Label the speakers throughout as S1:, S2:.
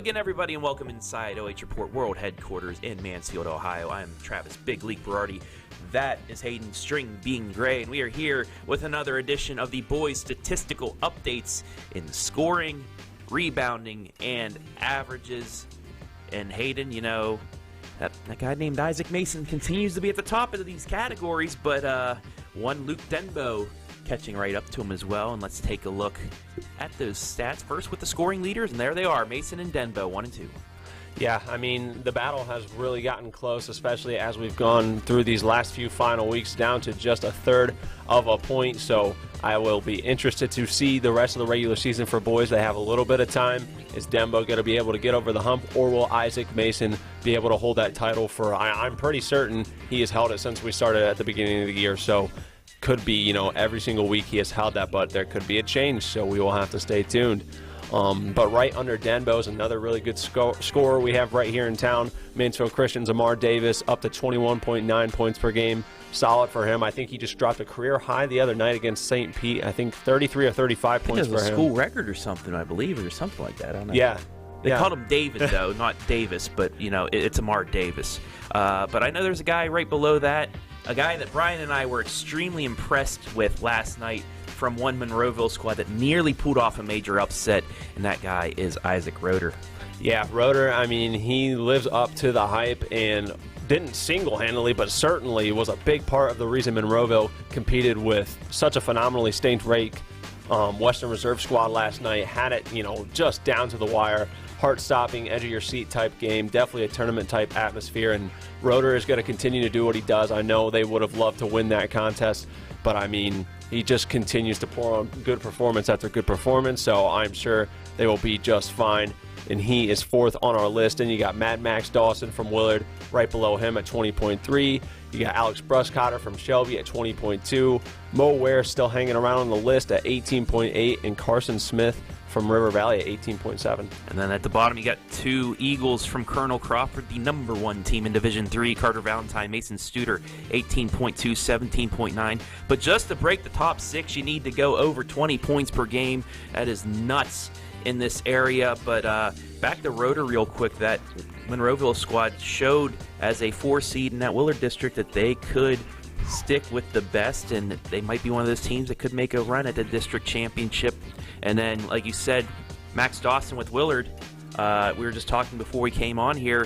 S1: again, everybody, and welcome inside OH Report World Headquarters in Mansfield, Ohio. I'm Travis Big League Berardi. That is Hayden String Being Gray, and we are here with another edition of the boys' statistical updates in scoring, rebounding, and averages. And Hayden, you know, that guy named Isaac Mason continues to be at the top of these categories, but one Luke Denbo catching right up to him as well. And let's take a look at those stats first with the scoring leaders, and there they are, Mason and Denbo, 1 and 2.
S2: Yeah, I mean, the battle has really gotten close, especially as we've gone through these last few final weeks down to just a third of a point. So I will be interested to see the rest of the regular season for boys. They have a little bit of time. Is Denbo going to be able to get over the hump, or will Isaac Mason be able to hold that title for, I'm pretty certain he has held it since we started at the beginning of the year. So could be, you know, every single week he has held that, but there could be a change, so we will have to stay tuned. But right under Denbo is another really good scorer we have right here in town. Mansfield Christian's Amar Davis up to 21.9 points per game. Solid for him. I think he just dropped a career high the other night against St. Pete. I think 33 or 35 points for him.
S1: It was a school record or something, I believe, or something like that. I don't know.
S2: Yeah.
S1: They called him David, though, not Davis, but, you know, it's Amar Davis. But I know there's a guy right below that, a guy that Brian and I were extremely impressed with last night from one Monroeville squad that nearly pulled off a major upset, and that guy is Isaac Roeder.
S2: Yeah, Roeder, I mean, he lives up to the hype and didn't single-handedly, but certainly was a big part of the reason Monroeville competed with such a phenomenally stacked rake Western Reserve squad last night. Had it, you know, just down to the wire. Heart-stopping, edge-of-your-seat type game, definitely a tournament-type atmosphere, and Roeder is going to continue to do what he does. I know they would have loved to win that contest, but, I mean, he just continues to pour on good performance after good performance, so I'm sure they will be just fine, and he is fourth on our list. And you got Mad Max Dawson from Willard right below him at 20.3. You got Alex Bruscotter from Shelby at 20.2. Mo Ware still hanging around on the list at 18.8, and Carson Smith from River Valley at 18.7.
S1: And then at the bottom, you got two Eagles from Colonel Crawford, the #1 team in Division III, Carter Valentine, Mason Studer, 18.2, 17.9. But just to break the top 6, you need to go over 20 points per game. That is nuts in this area. But back to Roeder real quick. That Monroeville squad showed as a 4 seed in that Willard district that they could stick with the best, and they might be one of those teams that could make a run at the district championship. And then, like you said, Max Dawson with Willard, we were just talking before we came on here,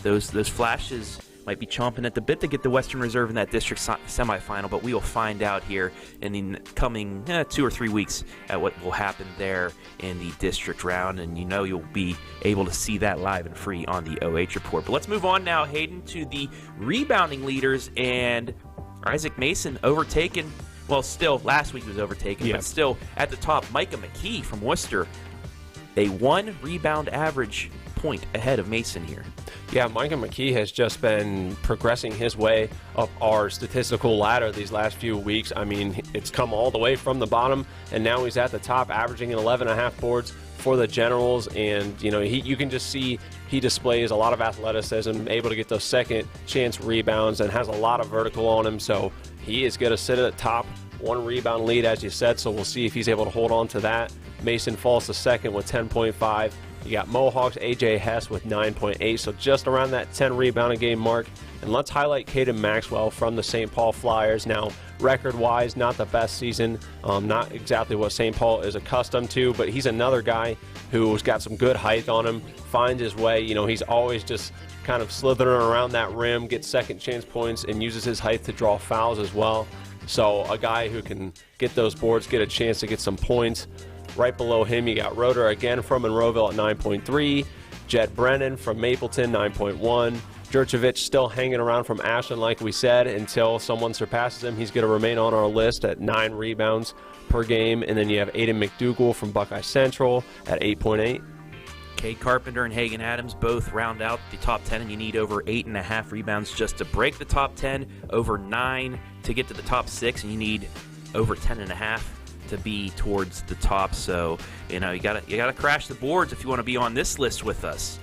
S1: those flashes might be chomping at the bit to get the Western Reserve in that district semifinal, but we will find out here in the coming 2 or 3 weeks at what will happen there in the district round, and you know you'll be able to see that live and free on the OH Report. But let's move on now, Hayden, to the rebounding leaders, and Isaac Mason overtaken. Well, still, last week he was overtaken, but still at the top, Micah McKee from Worcester, a 1 rebound average point ahead of Mason here.
S2: Yeah, Micah McKee has just been progressing his way up our statistical ladder these last few weeks. I mean, it's come all the way from the bottom, and now he's at the top, averaging 11.5 boards for the Generals. And, you know, you can just see he displays a lot of athleticism, able to get those second chance rebounds, and has a lot of vertical on him. So he is going to sit at the top, 1 rebound lead, as you said, so we'll see if he's able to hold on to that. Mason falls to second with 10.5. You got Mohawks A.J. Hess with 9.8, so just around that 10 rebound a game mark. And let's highlight Caden Maxwell from the St. Paul Flyers. Now, record-wise, not the best season, not exactly what St. Paul is accustomed to, but he's another guy who's got some good height on him, finds his way. You know, he's always just kind of slithering around that rim, gets second chance points, and uses his height to draw fouls as well. So a guy who can get those boards, get a chance to get some points. Right below him, you got Roeder again from Monroeville at 9.3. Jed Brennan from Mapleton, 9.1. Jurcevic still hanging around from Ashland, like we said, until someone surpasses him. He's going to remain on our list at 9 rebounds per game. And then you have Aiden McDougall from Buckeye Central at 8.8.
S1: Cade Carpenter and Hagan Adams both round out the top 10, and you need over 8.5 rebounds just to break the top 10, over 9 to get to the top 6, and you need over 10.5 to be towards the top. So, you know, you gotta crash the boards if you want to be on this list with us.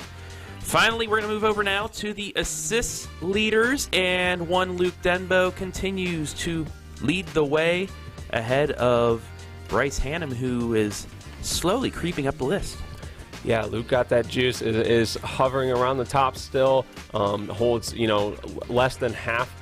S1: Finally, we're going to move over now to the assist leaders, and one Luke Denbo continues to lead the way ahead of Bryce Hannum, who is slowly creeping up the list.
S2: Yeah, Luke got that juice, is hovering around the top still, holds, less than half,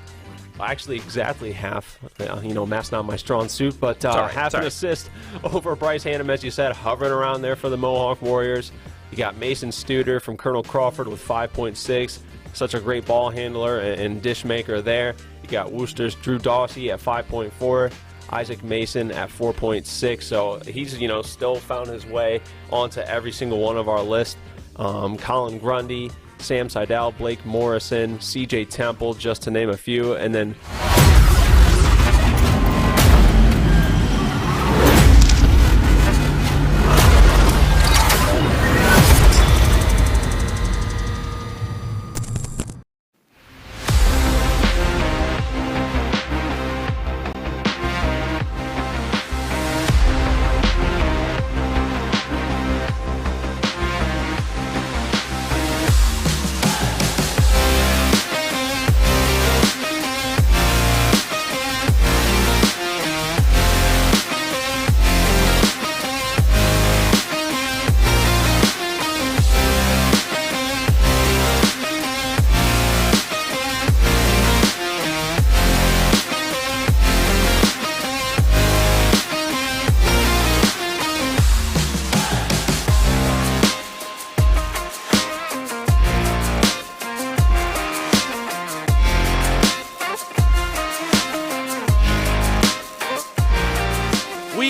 S2: actually exactly half, math's not my strong suit, but half an assist over Bryce Hannum, as you said, hovering around there for the Mohawk Warriors. You got Mason Studer from Colonel Crawford with 5.6, such a great ball handler and dish maker there. You got Worcester's Drew Dawsey at 5.4. Isaac Mason at 4.6, so he's still found his way onto every single one of our list. Colin Grundy, Sam Seidel, Blake Morrison, CJ Temple, just to name a few, and then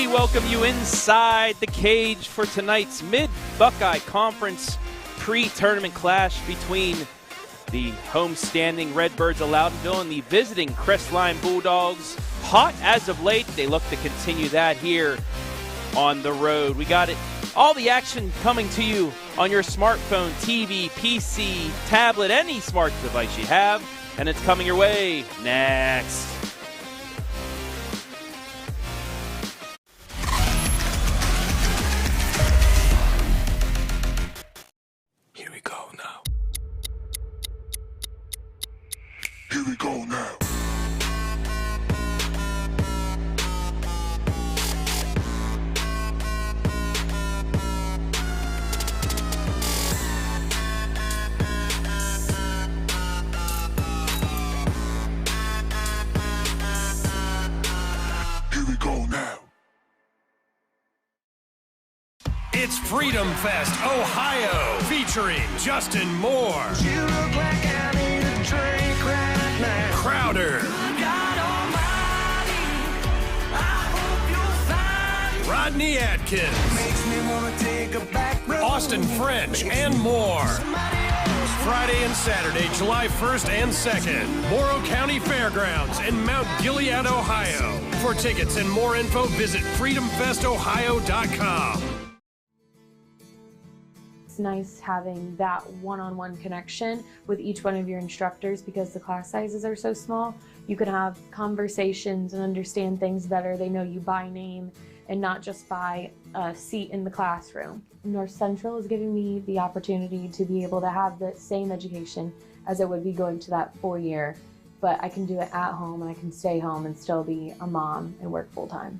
S1: welcome you inside the cage for tonight's Mid-Buckeye Conference pre-tournament clash between the homestanding Redbirds of Loudonville and the visiting Crestline Bulldogs. Hot as of late. They look to continue that here on the road. We got it. All the action coming to you on your smartphone, TV, PC, tablet, any smart device you have, and it's coming your way next.
S3: Here we go now. Here we go now. Here we go now.
S4: It's Freedom Fest, Ohio, featuring Justin Moore,
S5: You look like I need a drink right now.
S4: Crowder,
S5: God Almighty, I hope you'll find
S4: Rodney Atkins,
S5: makes me wanna take a back road.
S4: Austin French, and more.
S5: Somebody else.
S4: Friday and Saturday, July 1st and 2nd, Morrow County Fairgrounds in Mount Gilead, Ohio. For tickets and more info, visit freedomfestohio.com.
S6: It's nice having that one-on-one connection with each one of your instructors because the class sizes are so small. You can have conversations and understand things better. They know you by name and not just by a seat in the classroom. North Central is giving me the opportunity to be able to have the same education as it would be going to that 4-year, but I can do it at home and I can stay home and still be a mom and work full-time.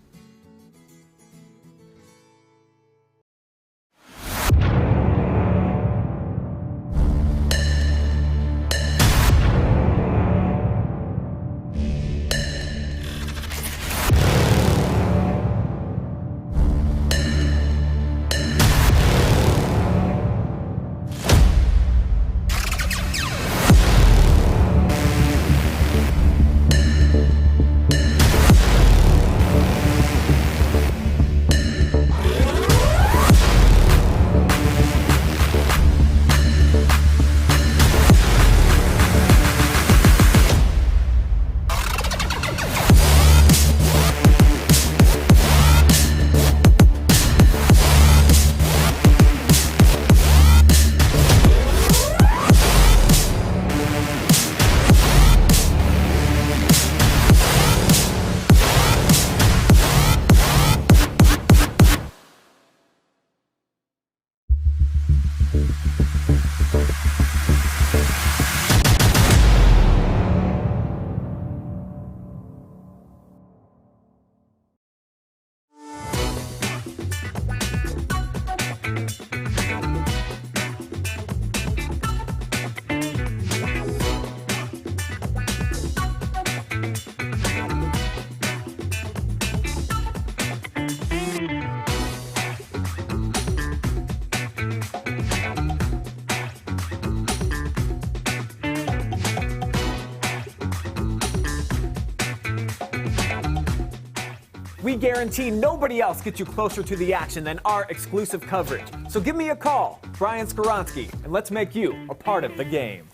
S7: We guarantee nobody else gets you closer to the action than our exclusive coverage. So give me a call, Brian Skoronsky, and let's make you a part of the game.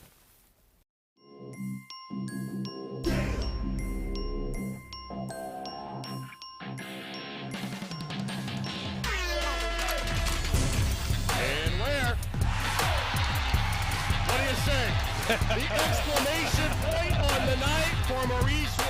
S4: And where? What do you say? The exclamation point on the night for Maurice Ware.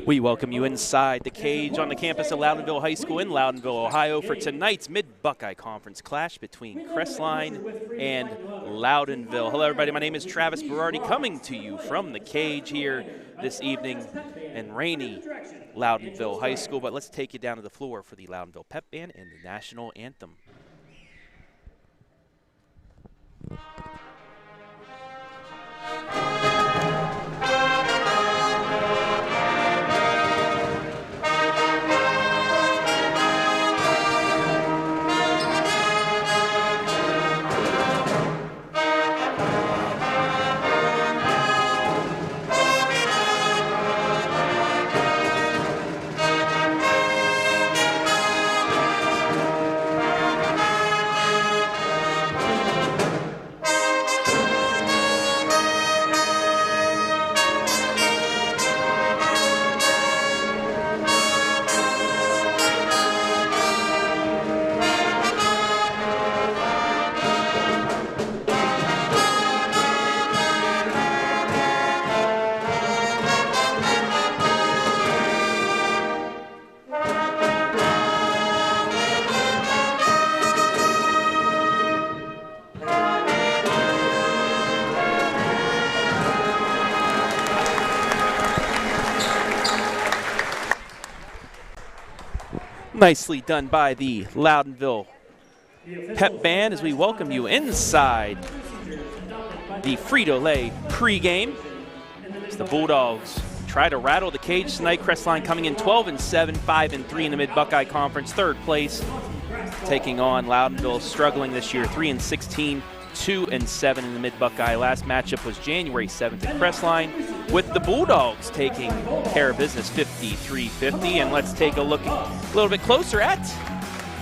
S1: We welcome you inside the cage on the campus of Loudonville High School in Loudonville, Ohio for tonight's Mid-Buckeye Conference clash between Crestline and Loudonville. Hello everybody, my name is Travis Berardi coming to you from the cage here this evening in rainy Loudonville High School. But let's take you down to the floor for the Loudonville Pep Band and the National Anthem. Nicely done by the Loudonville Pep Band as we welcome you inside the Frito-Lay pregame. As the Bulldogs try to rattle the cage tonight. Crestline coming in 12-7, 5-3 in the Mid-Buckeye Conference, third place. Taking on Loudonville, struggling this year, 3-16, 2-7 in the Mid-Buckeye. Last matchup was January 7th at Crestline, with the Bulldogs taking care of business 53-50. And let's take a look a little bit closer at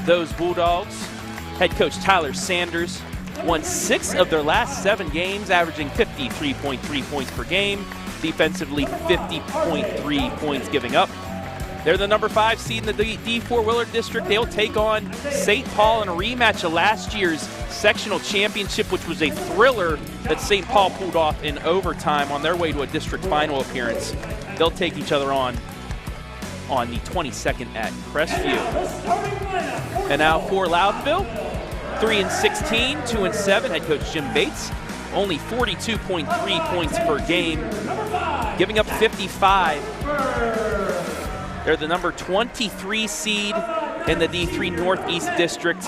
S1: those Bulldogs. Head coach Tyler Sanders won 6 of their last 7 games, averaging 53.3 points per game. Defensively, 50.3 points giving up. They're the number 5 seed in the D4 Willard District. They'll take on St. Paul in a rematch of last year's sectional championship, which was a thriller that St. Paul pulled off in overtime on their way to a district final appearance. They'll take each other on the 22nd at Crestview. And now for Loudonville, 3-16, 2-7. Head coach Jim Bates, only 42.3 points per game, giving up 55. They're the number 23 seed in the D3 Northeast District.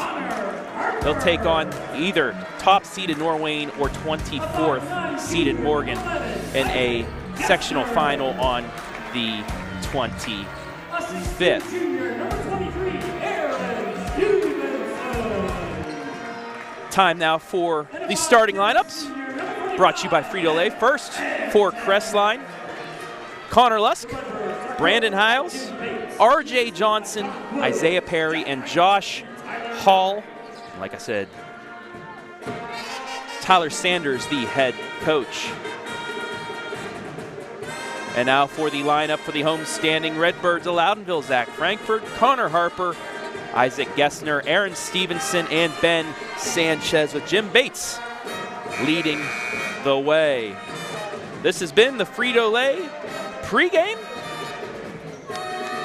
S1: They'll take on either top seeded Norwayne or 24th seeded Morgan in a sectional final on the 25th. Time now for the starting lineups, brought to you by Frito-Lay. First, for Crestline, Connor Lusk, Brandon Hiles, RJ Johnson, Isaiah Perry, and Josh Hall. And like I said, Tyler Sanders, the head coach. And now for the lineup for the homestanding Redbirds of Loudonville: Zach Frankfurt, Connor Harper, Isaac Gessner, Aaron Stevenson, and Ben Sanchez, with Jim Bates leading the way. This has been the Frito-Lay pregame.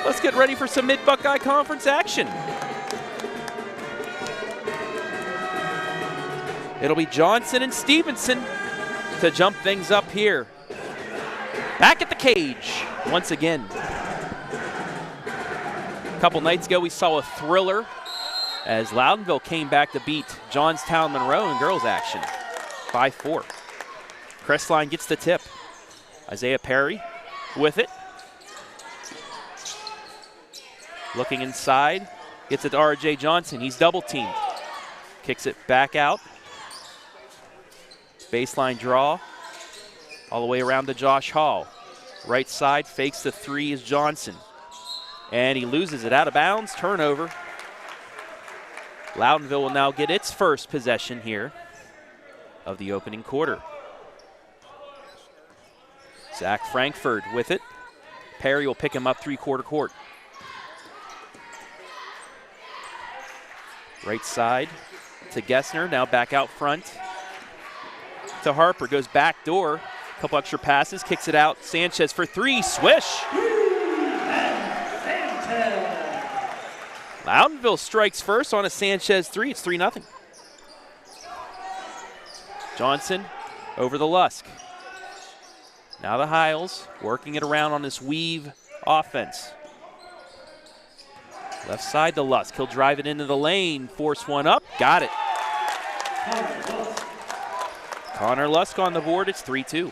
S1: Let's get ready for some Mid-Buckeye Conference action. It'll be Johnson and Stevenson to jump things up here. Back at the cage once again. A couple nights ago we saw a thriller as Loudonville came back to beat Johnstown Monroe in girls action, 5-4. Crestline gets the tip. Isaiah Perry with it. Looking inside, gets it to R.J. Johnson. He's double teamed. Kicks it back out. Baseline draw. All the way around to Josh Hall. Right side, fakes the three is Johnson. And he loses it out of bounds, turnover. Loudonville will now get its first possession here of the opening quarter. Zach Frankfurt with it. Perry will pick him up three-quarter court. Right side to Gessner, now back out front to Harper, goes back door, couple extra passes, kicks it out, Sanchez for three, swish! Loudonville strikes first on a Sanchez three, it's 3-0. Johnson over the Lusk. Now the Hiles working it around on this weave offense. Left side to Lusk. He'll drive it into the lane, force one up, got it. Connor Lusk on the board, it's 3-2.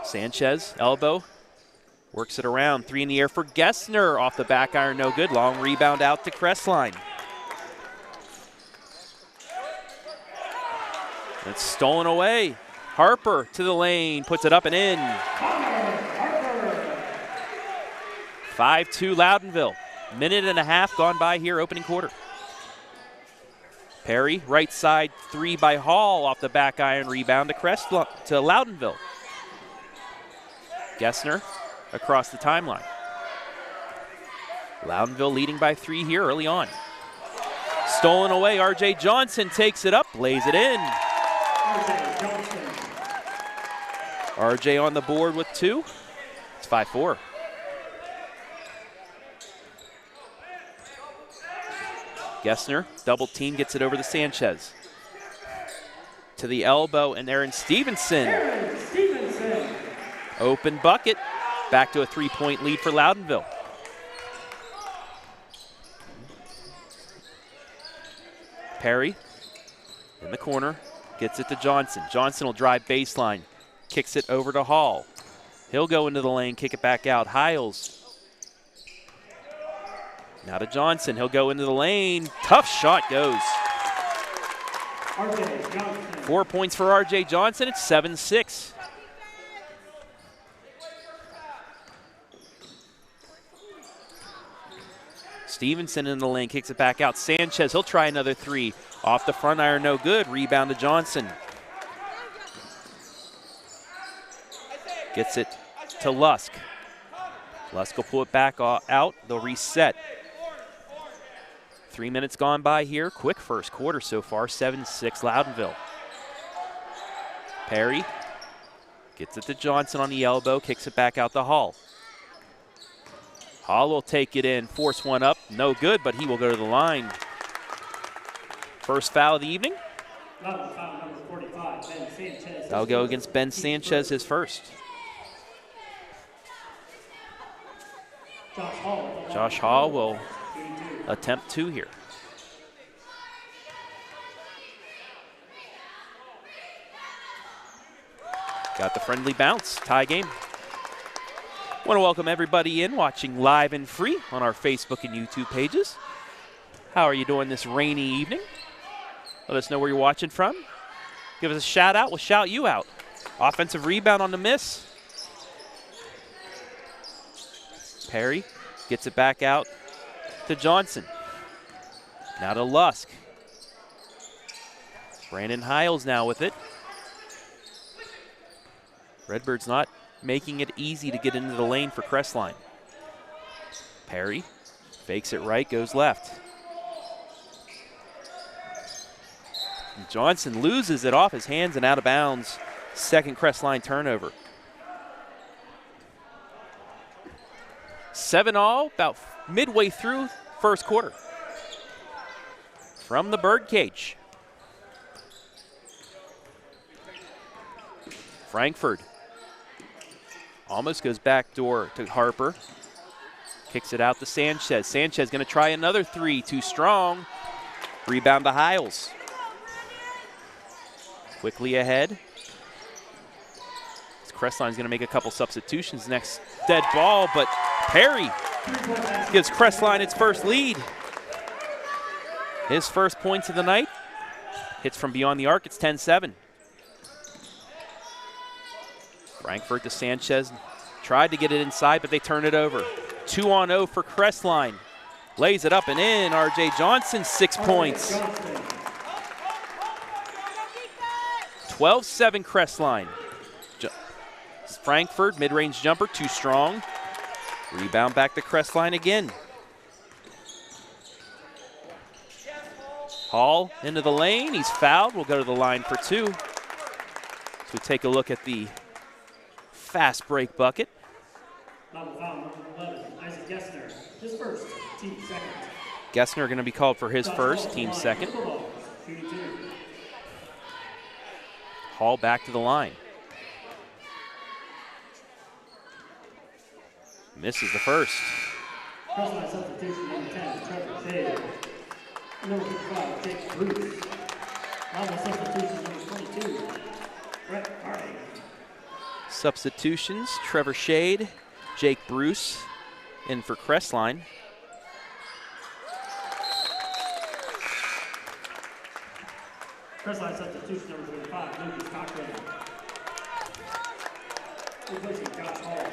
S1: Sanchez, elbow, works it around. Three in the air for Gessner. Off the back iron, no good. Long rebound out to Crestline. It's stolen away. Harper to the lane, puts it up and in. 5-2 Loudonville. Minute and a half gone by here, opening quarter. Perry, right side, three by Hall, off the back iron, rebound to Loudonville. Gessner across the timeline. Loudonville leading by three here early on. Stolen away, R.J. Johnson takes it up, lays it in. R.J. on the board with two. It's 5-4. Gessner, double team, gets it over to Sanchez. To the elbow, and Aaron Stevenson. Open bucket. Back to a three-point lead for Loudonville. Perry in the corner, gets it to Johnson. Johnson will drive baseline, kicks it over to Hall. He'll go into the lane, kick it back out. Hiles. Now to Johnson, he'll go into the lane. Tough shot goes. 4 points for R.J. Johnson, it's 7-6. Stevenson in the lane, kicks it back out. Sanchez, he'll try another three. Off the front iron, no good. Rebound to Johnson. Gets it to Lusk. Lusk will pull it back out. They'll reset. 3 minutes gone by here. Quick first quarter so far, 7-6 Loudonville. Perry gets it to Johnson on the elbow, kicks it back out to Hall. Hall will take it in, force one up, no good, but he will go to the line. First foul of the evening. That'll go against Ben Sanchez, his first. Josh Hall will attempt two here. Got the friendly bounce, tie game. Want to welcome everybody in watching live and free on our Facebook and YouTube pages. How are you doing this rainy evening? Let us know where you're watching from. Give us a shout out, we'll shout you out. Offensive rebound on the miss. Perry gets it back out to Johnson. Now to Lusk. Brandon Hiles now with it. Redbirds not making it easy to get into the lane for Crestline. Perry fakes it right, goes left. And Johnson loses it off his hands and out of bounds. Second Crestline turnover. 7-all, about midway through first quarter. From the birdcage. Frankfurt almost goes back door to Harper. Kicks it out to Sanchez. Sanchez going to try another three. Too strong. Rebound to Hiles. Quickly ahead. Crestline's going to make a couple substitutions. Next dead ball, but Perry gives Crestline its first lead. His first points of the night. Hits from beyond the arc. It's 10-7. Frankfurt to Sanchez. Tried to get it inside, but they turn it over. 2-on-0 for Crestline. Lays it up and in. R.J. Johnson, 6 points. 12-7 Crestline. Frankfurt, mid-range jumper, too strong. Rebound back to Crestline again. Hall into the lane. He's fouled. We'll go to the line for 2. So we take a look at the fast break bucket.
S8: Number 11, Isaac Gessner, his first, team second.
S1: Gessner going to be called for his first, team second. Hall back to the line. Misses the first.
S8: Crestline substitution, number 10, Trevor Shade. Number 5, Jake Bruce. Novel substitution, number 22, Brett Carney.
S1: Substitutions, Trevor Shade, Jake Bruce in for Crestline.
S8: Crestline substitution, number 25, Lucas Cochran. Replacing Josh Hall.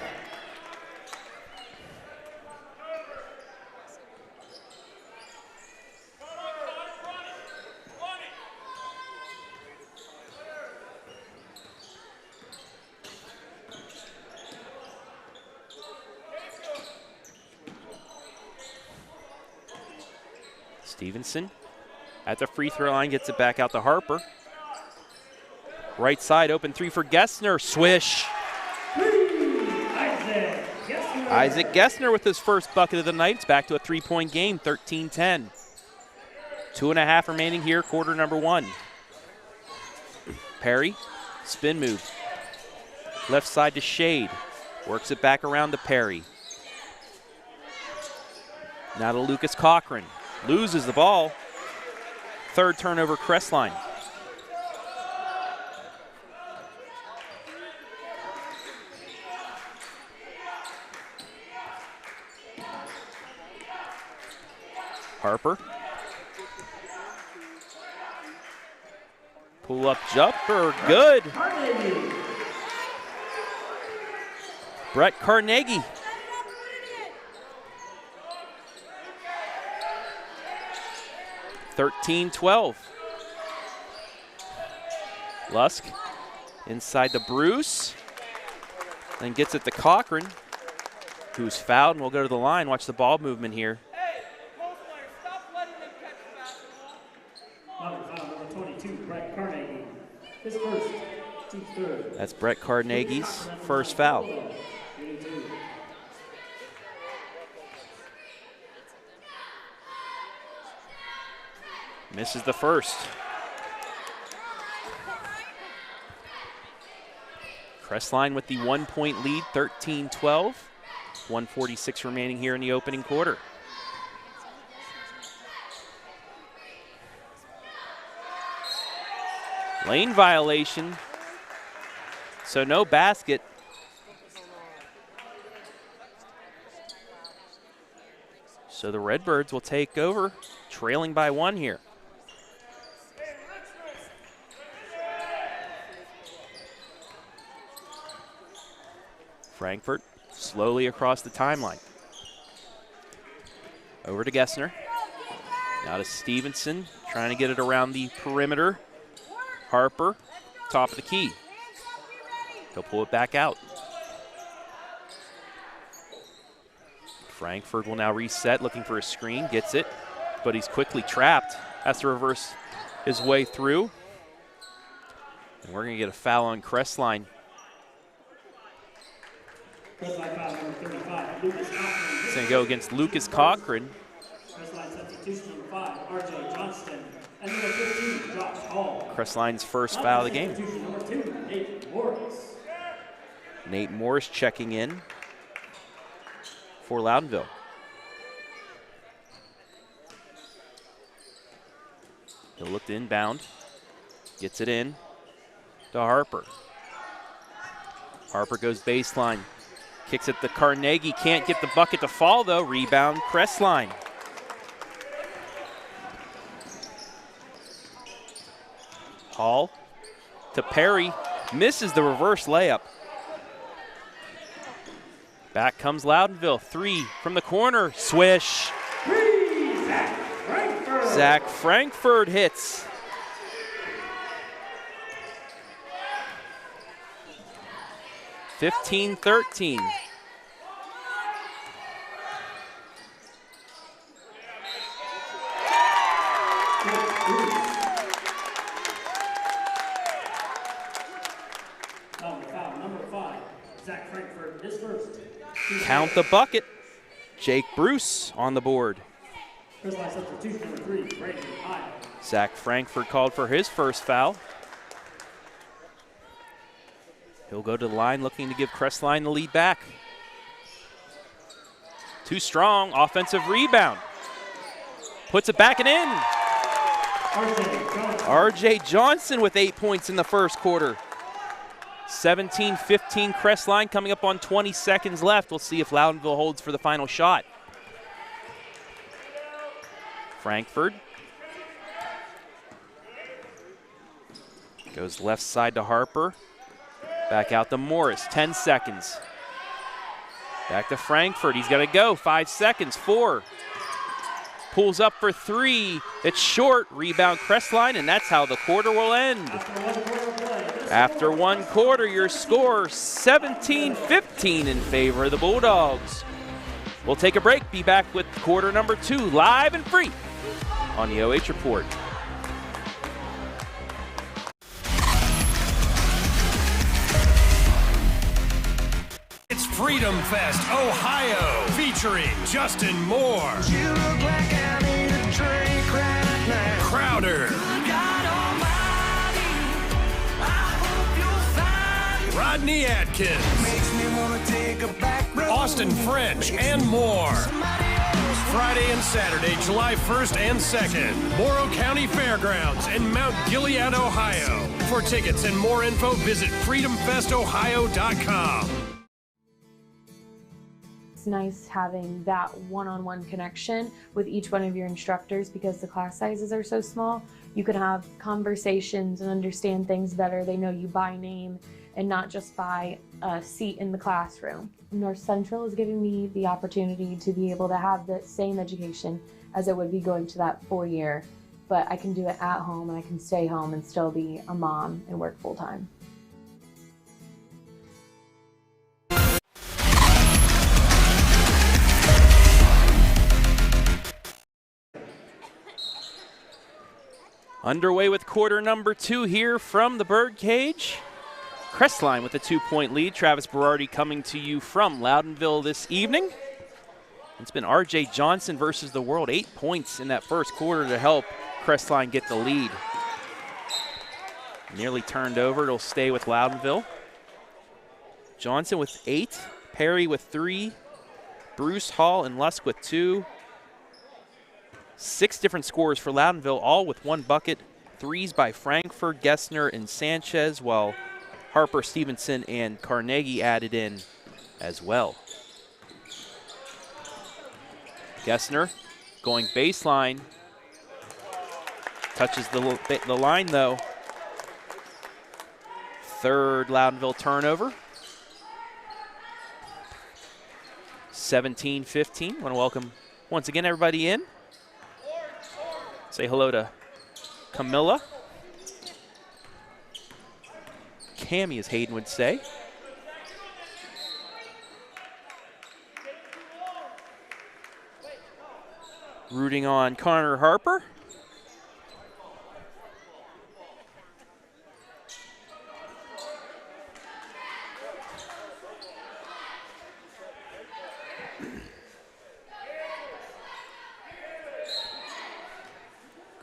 S1: Stevenson at the free throw line, gets it back out to Harper. Right side, open three for Gessner. Swish. Isaac Gessner with his first bucket of the night. It's back to a 3-point game, 13-10. 2.5 remaining here, quarter number 1. Perry, spin move. Left side to Shade. Works it back around to Perry. Now to Lucas Cochran. Loses the ball. Third turnover, Crestline. Harper. Pull up jumper, good. Brett Carnegie. (13-12). Lusk inside to Bruce. Then gets it to Cochran, who's fouled, and we'll go to the line. Watch the ball movement here.
S8: Number 22, Brett Carnegie. His first, team third.
S1: That's Brett Carnegie's first foul. Misses the first. Crestline with the 1-point lead, 13-12. 1:46 remaining here in the opening quarter. Lane violation. So no basket. So the Redbirds will take over, trailing by 1 here. Frankfurt slowly across the timeline. Over to Gessner. Now to Stevenson, trying to get it around the perimeter. Harper, top of the key. He'll pull it back out. Frankfurt will now reset, looking for a screen, gets it, but he's quickly trapped. Has to reverse his way through. And we're going to get a foul on Crestline.
S8: Crestline foul number 35, Lucas Cochran.
S1: It's going to go against Lucas Cochran.
S8: Crestline substitution number 5, R.J. Johnston. And number 15, Josh Hall.
S1: Crestline's first foul of the game.
S8: Number 2, Nate Morris.
S1: Nate Morris checking in for Loudonville. He'll look to inbound. Gets it in to Harper. Harper goes baseline. Kicks it to Carnegie. Can't get the bucket to fall, though. Rebound, Crestline. Hall to Perry. Misses the reverse layup. Back comes Loudonville. 3 from the corner. Swish. Zach Frankfurt hits. (15-13).
S8: Number 5, Zach Frankfurt, his first.
S1: Count the bucket. Jake Bruce on the board.
S8: Crestline substitution number 3, Brandon High.
S1: Zach Frankfurt called for his first foul. He'll go to the line looking to give Crestline the lead back. Too strong, offensive rebound. Puts it back and in. R.J. Johnson with 8 points in the first quarter. 17-15 Crestline coming up on 20 seconds left. We'll see if Loudonville holds for the final shot. Frankfurt goes left side to Harper. Back out to Morris, 10 seconds. Back to Frankfurt, he's got to go, 5 seconds, 4. Pulls up for 3, it's short, rebound Crestline, and that's how the quarter will end. After 1 quarter, your score 17-15 in favor of the Bulldogs. We'll take a break, be back with quarter number 2, live and free on the OH Report.
S4: It's Freedom Fest Ohio, featuring Justin Moore,
S5: You look like I need a drink right now.
S4: Crowder,
S5: God Almighty, I hope you'll find
S4: Rodney Atkins,
S5: makes me wanna take a back road.
S4: Austin French, and more. Friday and Saturday, July 1st and 2nd, Morrow County Fairgrounds in Mount Gilead, Ohio. For tickets and more info, visit freedomfestohio.com.
S6: It's nice having that one-on-one connection with each one of your instructors because the class sizes are so small. You can have conversations and understand things better. They know you by name and not just by a seat in the classroom. North Central is giving me the opportunity to be able to have the same education as it would be going to that 4-year, but I can do it at home and I can stay home and still be a mom and work full-time.
S1: Underway with quarter number 2 here from the Birdcage. Crestline with a 2-point lead. Travis Berardi coming to you from Loudonville this evening. It's been R.J. Johnson versus the world. 8 points in that first quarter to help Crestline get the lead. Nearly turned over. It'll stay with Loudonville. Johnson with 8. Perry with 3. Bruce, Hall, and Lusk with 2. 6 different scores for Loudonville, all with 1 bucket. 3s by Frankfurt, Gessner, and Sanchez, while Harper, Stevenson, and Carnegie added in as well. Gessner going baseline. Touches the line, though. Third Loudonville turnover. 17-15. Want to welcome once again everybody in. Say hello to Camilla. Cammy, as Hayden would say. Rooting on Connor Harper.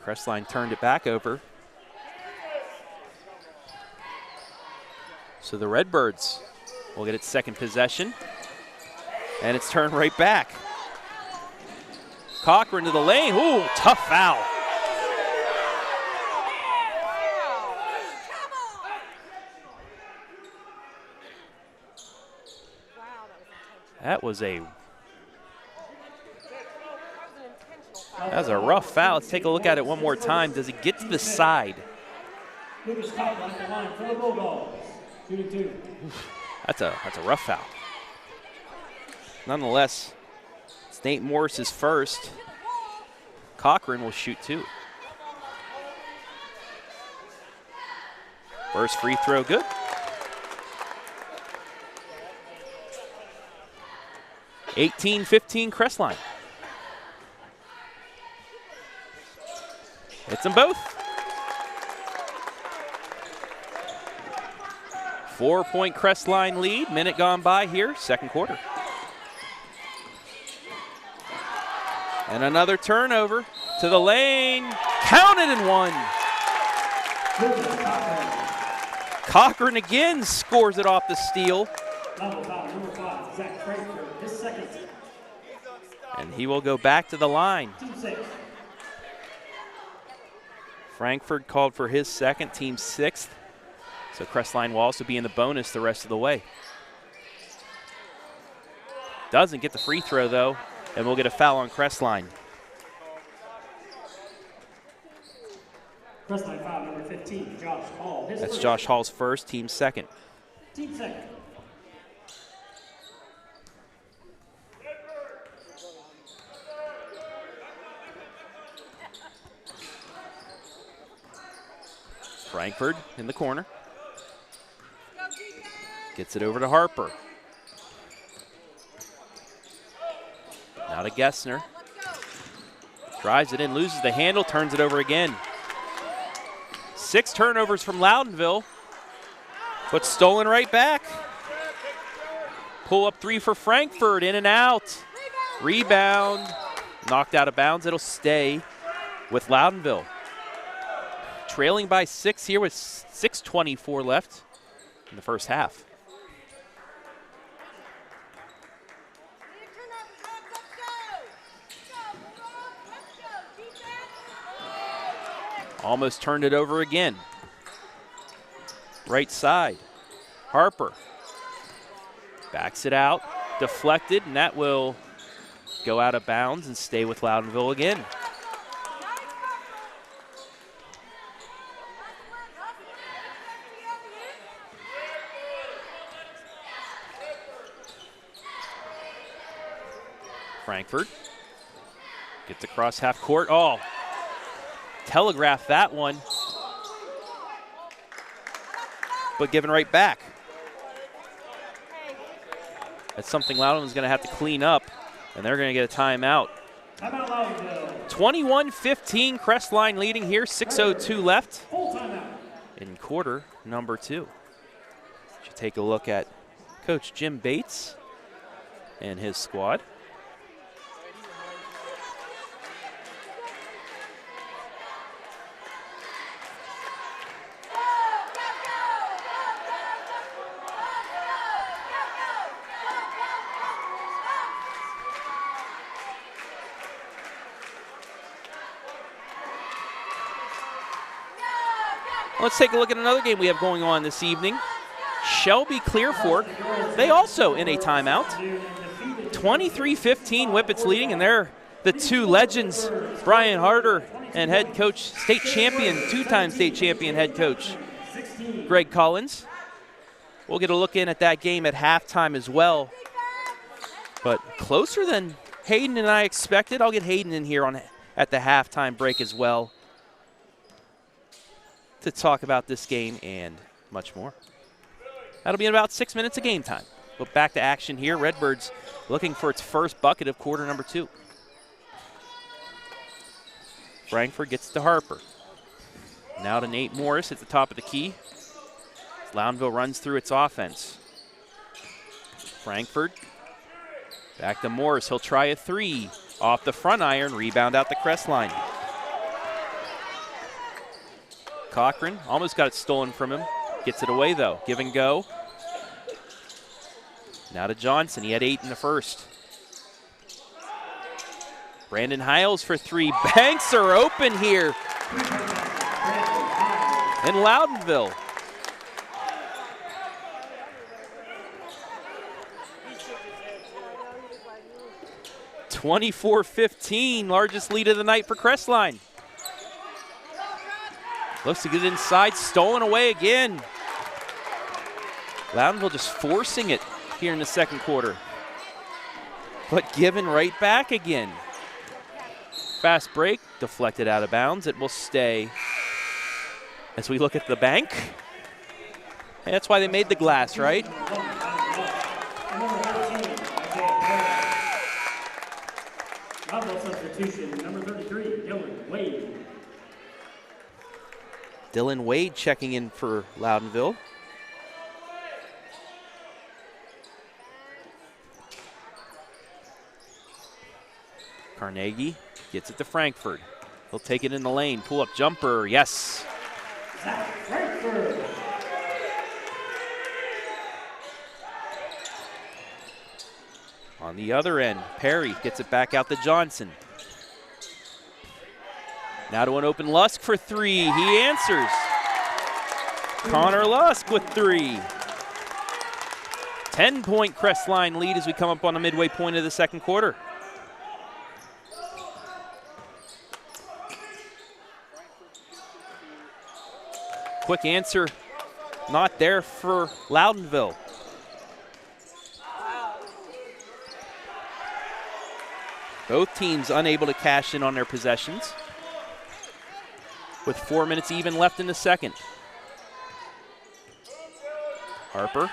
S1: Crestline turned it back over. So the Redbirds will get its second possession. And it's turned right back. Cochran to the lane. Ooh, tough foul. That was a rough foul. Let's take a look at it one more time. Does he get to the side?
S8: Lucas Cochran at the line for the Bulldogs. Shooting 2.
S1: That's a rough foul. Nonetheless, it's Nate Morris's first. Cochran will shoot 2. First free throw good. (18-15) Crestline. Hits them both. 4-point Crestline lead. Minute gone by here, second quarter. And another turnover to the lane. Counted and one. Cochran again scores it off the steal.
S8: Number 5, Zach Frankfurt, his second.
S1: And he will go back to the line.
S8: Team 6.
S1: Frankfurt called for his second, team 6th. So Crestline will also be in the bonus the rest of the way. Doesn't get the free throw, though, and we'll get a foul on Crestline.
S8: Crestline foul number 15, Josh Hall. His
S1: That's
S8: first.
S1: Josh Hall's first, team 2nd.
S8: Team 2nd.
S1: Frankfurt in the corner. Gets it over to Harper. Now to Gessner. Drives it in, loses the handle, turns it over again. 6 turnovers from Loudonville, but stolen right back. Pull up 3 for Frankfurt, in and out. Rebound, knocked out of bounds. It'll stay with Loudonville. Trailing by 6 here with 6:24 left in the first half. Almost turned it over again. Right side. Harper backs it out, deflected, and that will go out of bounds and stay with Loudonville again. Frankfurt gets across half court. Oh, telegraphed that one, but given right back. That's something Loudonville's going to have to clean up, and they're going to get a timeout.
S8: Timeout Loudonville.
S1: 21-15, Crestline leading here, 6:02 left
S8: Full timeout.
S1: in quarter number 2. Should take a look at Coach Jim Bates and his squad. Let's take a look at another game we have going on this evening. Shelby Clear Fork, they also in a timeout. 23-15, Whippets leading, and they're the 2 legends, Brian Harder and head coach, state champion, 2-time state champion head coach, Greg Collins. We'll get a look in at that game at halftime as well. But closer than Hayden and I expected. I'll get Hayden in here at the halftime break as well to talk about this game and much more. That'll be in about 6 minutes of game time. But back to action here. Redbirds looking for its first bucket of quarter number 2. Frankfurt gets to Harper. Now to Nate Morris at the top of the key. Loudonville runs through its offense. Frankfurt back to Morris. He'll try a 3 off the front iron. Rebound out the Crestline. Cochran almost got it stolen from him. Gets it away, though. Give and go. Now to Johnson. He had 8 in the first. Brandon Hiles for 3. Banks are open here in Loudonville. 24-15, largest lead of the night for Crestline. Looks to get inside, stolen away again. Loudonville just forcing it here in the second quarter, but given right back again. Fast break, deflected out of bounds. It will stay as we look at the bank. Hey, that's why they made the glass, right?
S8: Substitution, number 33, Dylan Wade.
S1: Dylan Wade checking in for Loudonville. Carnegie gets it to Frankfurt. He'll take it in the lane. Pull up jumper. Yes.
S8: Zach Frankfurt.
S1: On the other end, Perry gets it back out to Johnson. Now to an open Lusk for three. He answers. Connor Lusk with three. 10-point Crestline lead as we come up on the midway point of the second quarter. Quick answer, not there for Loudonville. Both teams unable to cash in on their possessions, with 4 minutes even left in the second. Harper,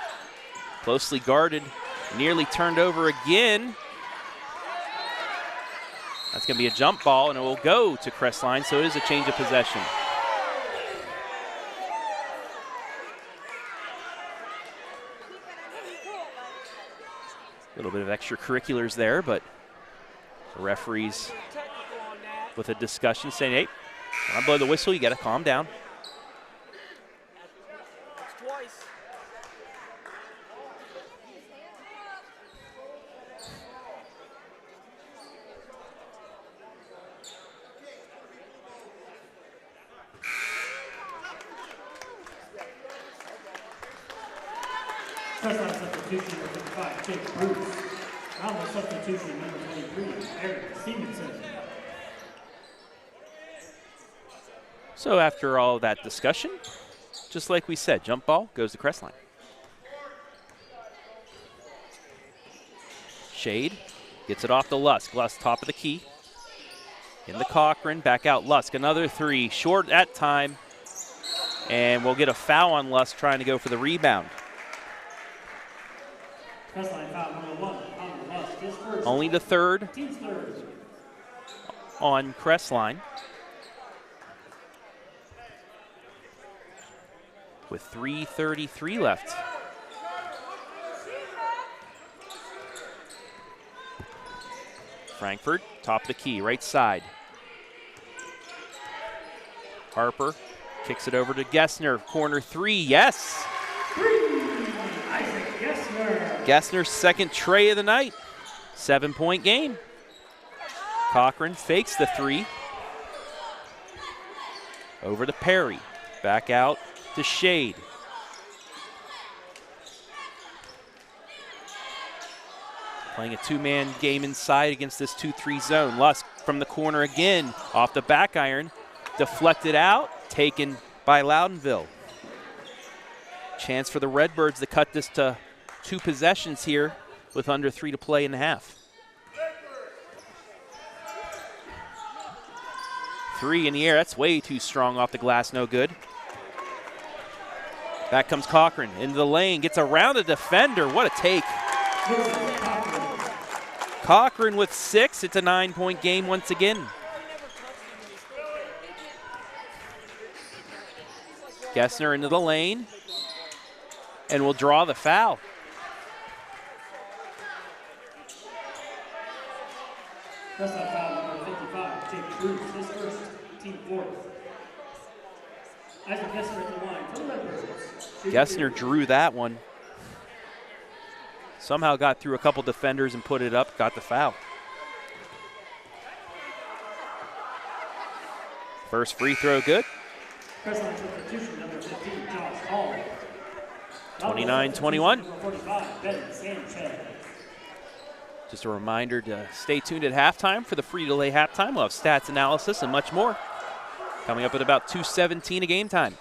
S1: closely guarded, nearly turned over again. That's going to be a jump ball, and it will go to Crestline, so it is a change of possession. A little bit of extracurriculars there, but the referees with a discussion saying, hey, when I blow the whistle, you got to calm down.
S8: Crestline substitution, number 55, Jake Bruce. Loudonville substitution, number 23, Eric Stevenson.
S1: So after all that discussion, just like we said, jump ball goes to Crestline. Shade gets it off to Lusk. Lusk top of the key. In the Cochran, back out Lusk. Another three, short at time. And we'll get a foul on Lusk trying to go for the rebound.
S8: Crestline foul number 1 on Lusk, his first.
S1: Only the third
S8: Team's third.
S1: on Crestline. With 3:33 left. Frankfurt, top of the key, right side. Harper kicks it over to Gessner, corner three, yes!
S8: Isaac Gessner.
S1: Gessner's second tray of the night. 7-point game. Cochran fakes the three. Over to Perry, back out to Shade. Playing a two-man game inside against this 2-3 zone. Lusk from the corner again, off the back iron, deflected out, taken by Loudonville. Chance for the Redbirds to cut this to 2 possessions here with under 3 to play in the half. 3 in the air, that's way too strong off the glass, no good. Back comes Cochran into the lane, gets around a defender, what a take. Cochran with 6, it's a 9-point game once again. Gessner into the lane, and will draw the foul.
S8: Crestline foul number 55, Jake Bruce, his first, team fourth. Isaac Gessner at the line for the Redbirds.
S1: Gessner drew that one. Somehow got through a couple defenders and put it up, got the foul. First free throw good.
S8: Crestline substitution number 15, Josh Hall.
S1: 29-21.
S8: Number 45, Ben Sanchez.
S1: Just a reminder to stay tuned at halftime for the free-to-lay halftime. We'll have stats analysis and much more coming up at about 2:17 of game time.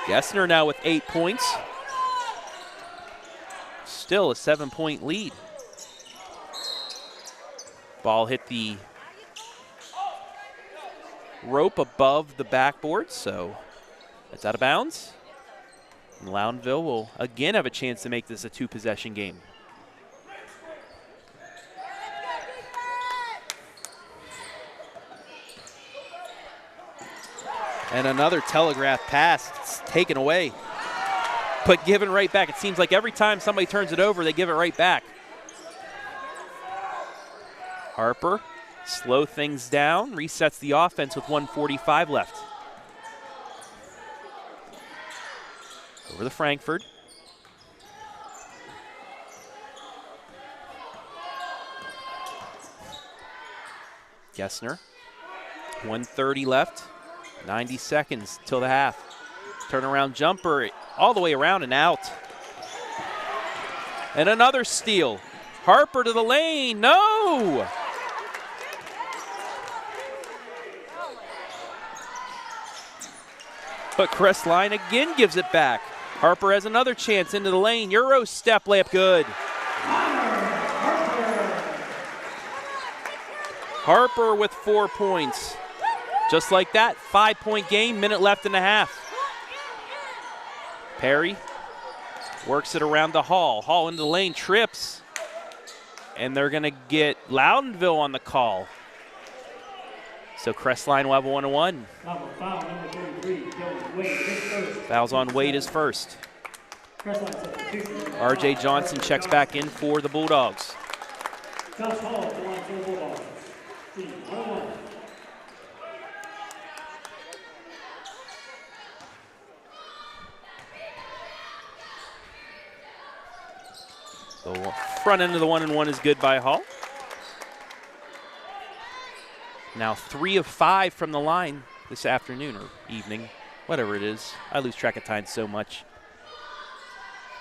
S1: Gessner now with 8 points. Still a 7-point lead. Ball hit the rope above the backboard, so that's out of bounds. And Loudonville will again have a chance to make this a 2-possession game. And another telegraph pass. It's taken away, but given right back. It seems like every time somebody turns it over, they give it right back. Harper slow things down, resets the offense with 1:45 left. Over to Frankfurt. Gessner. 1:30 left. 90 seconds till the half. Turnaround jumper all the way around and out. And another steal. Harper to the lane. No! But Crestline again gives it back. Harper has another chance into the lane. Euro step layup good. Harper with 4 points. Just like that, 5-point game, minute left in the half. Perry works it around to Hall. Hall into the lane, trips. And they're going to get Loudonville on the call. So Crestline will have a 1-on-1. Fouls on Wade is first. R.J. Johnson checks back in for the Bulldogs.
S8: Josh Hall, the line for the Bulldogs. Team 1-1.
S1: The front end of the 1-and-1 is good by Hall. Now 3 of 5 from the line this afternoon or evening, whatever it is. I lose track of time so much.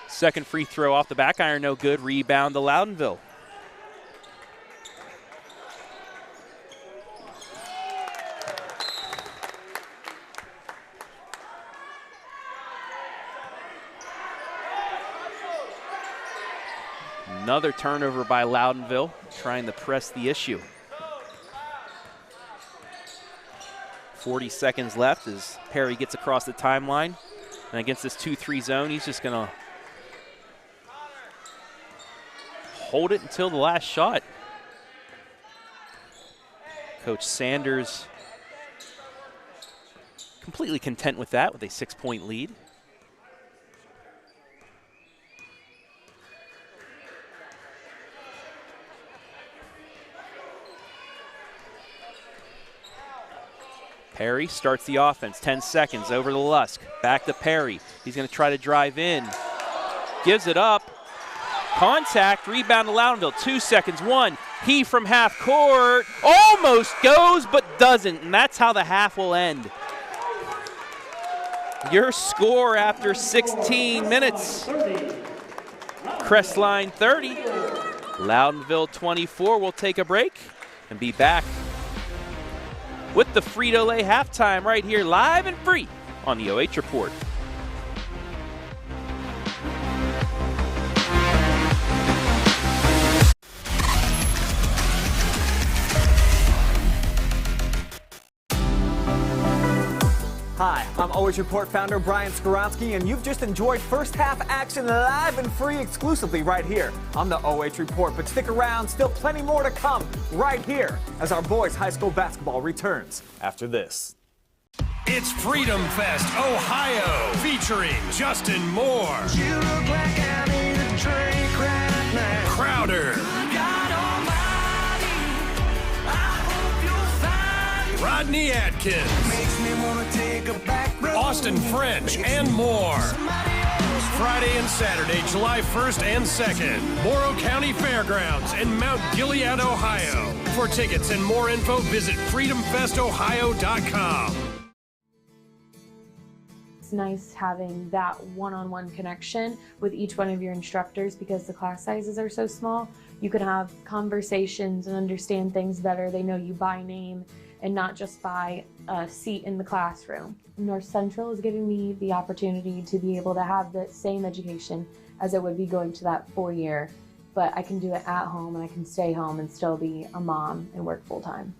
S1: Second free throw off the back iron, no good. Rebound to Loudonville. Another turnover by Loudonville, trying to press the issue. 40 seconds left as Perry gets across the timeline. And against this 2-3 zone, he's just going to hold it until the last shot. Coach Sanders completely content with that, with a 6-point lead. Perry starts the offense, 10 seconds over to Lusk. Back to Perry. He's going to try to drive in. Gives it up. Contact, rebound to Loudonville. 2 seconds, 1. He from half court. Almost goes, but doesn't. And that's how the half will end. Your score after 16 minutes. Crestline 30. Loudonville 24. We'll take a break and be back with the Frito-Lay halftime right here, live and free on the OH Report.
S7: Hi, I'm OH Report founder Brian Skoronsky, and you've just enjoyed first half action live and free exclusively right here on the OH Report. But stick around, still plenty more to come right here as our boys high school basketball returns after this.
S4: It's Freedom Fest Ohio, featuring Justin Moore,
S5: You look like I need a drink right now.
S4: Crowder,
S5: God Almighty, I hope you'll find
S4: Rodney Atkins,
S5: makes me wanna take a back road.
S4: Austin French, and more. Friday and Saturday, July 1st and 2nd, Morrow County Fairgrounds in Mount Gilead, Ohio. For tickets and more info, visit freedomfestohio.com.
S6: it's nice having that one-on-one connection with each one of your instructors because the class sizes are so small. You can have conversations and understand things better. They know you by name and not just by a seat in the classroom. North Central is giving me the opportunity to be able to have the same education as it would be going to that 4-year, but I can do it at home and I can stay home and still be a mom and work full-time.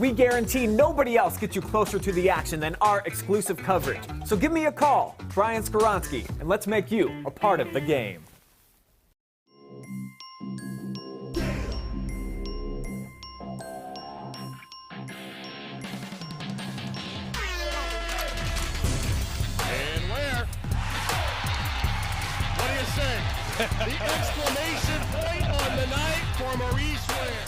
S7: We guarantee nobody else gets you closer to the action than our exclusive coverage. So give me a call, Brian Skoronsky, and let's make you a part of the game.
S9: And where? What do you say? The exclamation point on the night for Maurice Ware.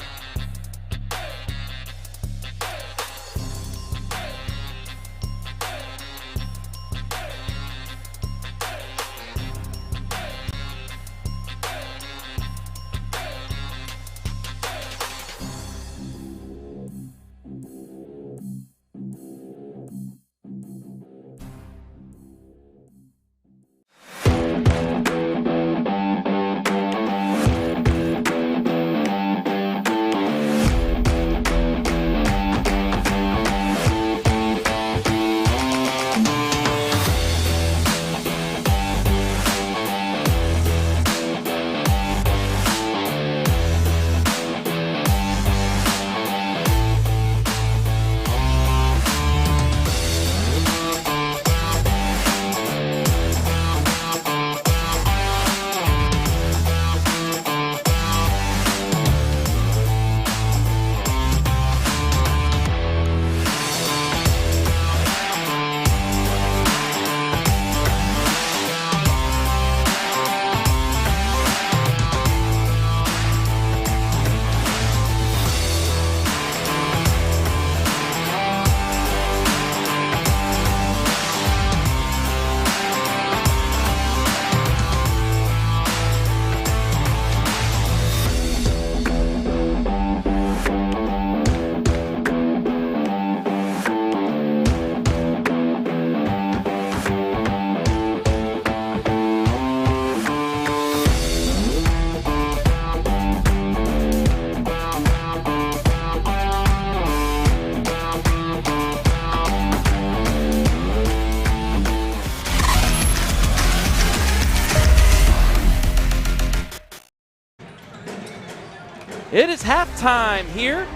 S1: It is halftime here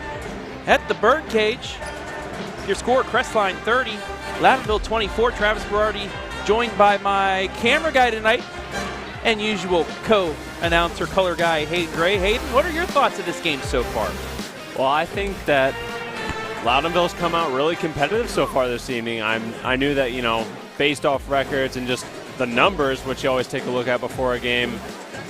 S1: at the Birdcage. Your score, Crestline 30, Loudonville 24. Travis Berardi joined by my camera guy tonight and usual co-announcer, color guy, Hayden Gray. Hayden, what are your thoughts of this game so far?
S2: Well, I think that Loudonville's come out really competitive so far this evening. I knew that, based off records and just the numbers, which you always take a look at before a game,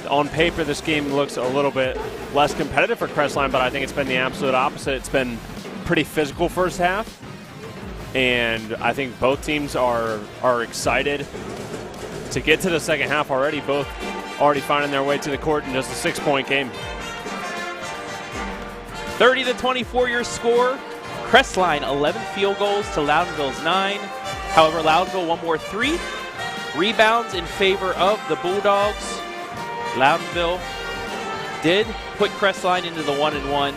S2: on paper this game looks a little bit less competitive for Crestline, but I think it's been the absolute opposite. It's been pretty physical first half, and I think both teams are excited to get to the second half already, both already finding their way to the court in just a 6-point game.
S1: 30-24 your score. Crestline 11 field goals to Loudonville's 9. However, Loudonville one more 3. Rebounds in favor of the Bulldogs. Loudonville did put Crestline into the 1-1.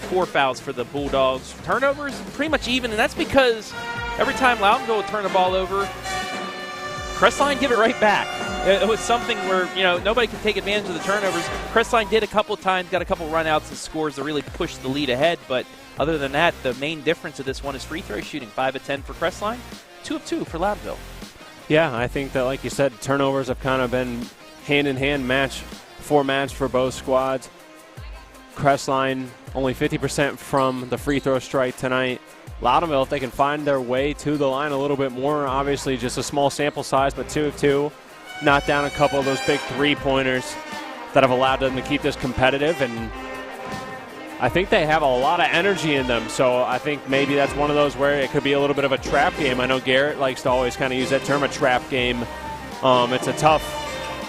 S1: 4 fouls for the Bulldogs. Turnovers pretty much even, and that's because every time Loudonville would turn the ball over, Crestline give it right back. It was something where, nobody could take advantage of the turnovers. Crestline did a couple times, got a couple runouts and scores to really push the lead ahead, but other than that, the main difference of this one is free throw shooting. 5 of 10 for Crestline, 2 of 2 for Loudonville.
S2: Yeah, I think that, like you said, turnovers have kind of been hand-in-hand match for both squads. Crestline only 50% from the free throw strike tonight. Loudonville, if they can find their way to the line a little bit more, obviously just a small sample size, but 2 of 2. Knocked down a couple of those big three-pointers that have allowed them to keep this competitive, and I think they have a lot of energy in them, so I think maybe that's one of those where it could be a little bit of a trap game. I know Garrett likes to always kind of use that term, a trap game. It's a tough,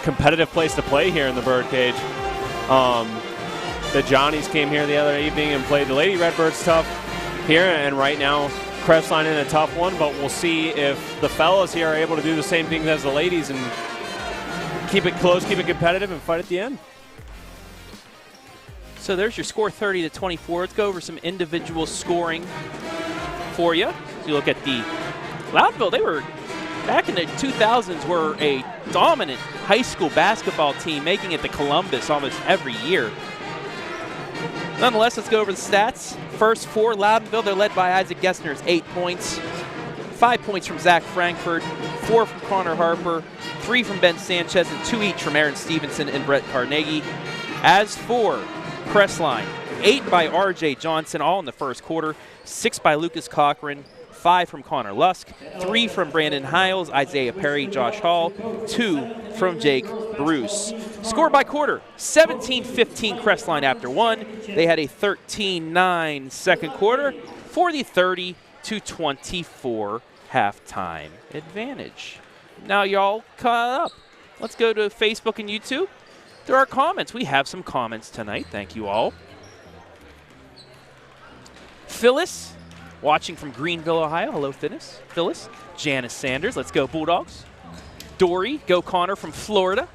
S2: competitive place to play here in the Birdcage. The Johnnies came here the other evening and played the Lady Redbirds tough here, and right now Crestline in a tough one, but we'll see if the fellas here are able to do the same things as the ladies and keep it close, keep it competitive, and fight at the end.
S1: So there's your score, 30-24. Let's go over some individual scoring for you. So you look at the Loudonville, they were back in the 2000s were a dominant high school basketball team, making it to Columbus almost every year. Nonetheless, let's go over the stats. First 4, Loudonville, they're led by Isaac Gessner's 8 points. 5 points from Zach Frankfurt, 4 from Connor Harper, 3 from Ben Sanchez, and 2 each from Aaron Stevenson and Brett Carnegie. As for Crestline, 8 by R.J. Johnson, all in the first quarter, 6 by Lucas Cochran, 5 from Connor Lusk, 3 from Brandon Hiles, Isaiah Perry, Josh Hall, 2 from Jake Bruce. Score by quarter, 17-15 Crestline after 1. They had a 13-9 second quarter for the 30-24 halftime advantage. Now y'all caught up. Let's go to Facebook and YouTube. There are comments. We have some comments tonight. Thank you all. Phyllis, watching from Greenville, Ohio. Hello, Phyllis. Janice Sanders, let's go Bulldogs. Dory, go Connor from Florida.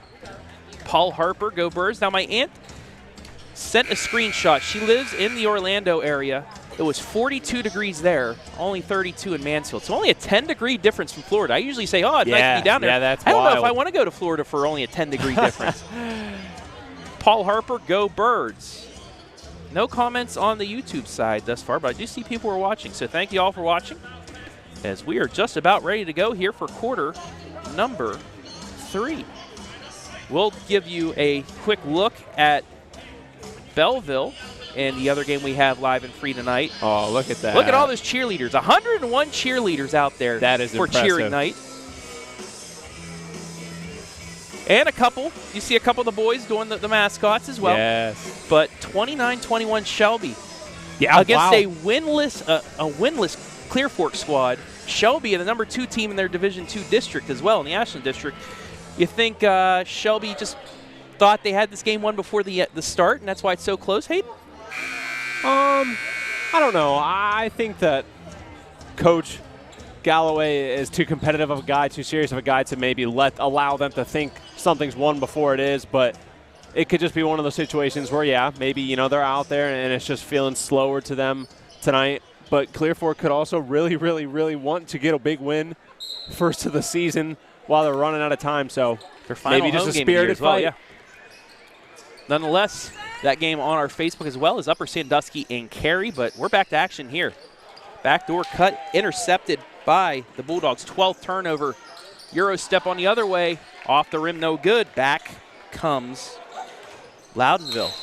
S1: Paul Harper, go Birds. Now my aunt sent a screenshot. She lives in the Orlando area. It was 42 degrees there, only 32 in Mansfield. So only a 10-degree difference from Florida. I usually say, oh, it's nice to be down there.
S2: Yeah, that's
S1: I don't
S2: wild.
S1: know if I want to go to Florida for only a 10-degree difference. Paul Harper, go Birds. No comments on the YouTube side thus far, but I do see people are watching. So thank you all for watching, as we are just about ready to go here for quarter number 3. We'll give you a quick look at Belleville and the other game we have live and free tonight.
S2: Oh, look at that.
S1: Look at all those cheerleaders. 101 cheerleaders out there
S2: that is
S1: for
S2: impressive.
S1: cheering night. And a couple. You see a couple of the boys doing the mascots as well.
S2: Yes.
S1: But 29-21 Shelby.
S2: Yeah,
S1: against
S2: wow.
S1: a winless Clear Fork squad. Shelby, the number 2 team in their Division II district as well, in the Ashland district. You think Shelby just thought they had this game won before the start, and that's why it's so close, Hayden?
S2: I don't know. I think that Coach Galloway is too competitive of a guy, too serious of a guy to maybe allow them to think something's won before it is, but it could just be one of those situations where, yeah, maybe, they're out there and it's just feeling slower to them tonight. But Clear Fork could also really, really, really want to get a big win first of the season while they're running out of time. So maybe just a spirited fight.
S1: Yeah. Nonetheless, that game on our Facebook as well is Upper Sandusky and Cary, but we're back to action here. Backdoor cut intercepted by the Bulldogs. 12th turnover. Euro step on the other way. Off the rim, no good. Back comes Loudonville.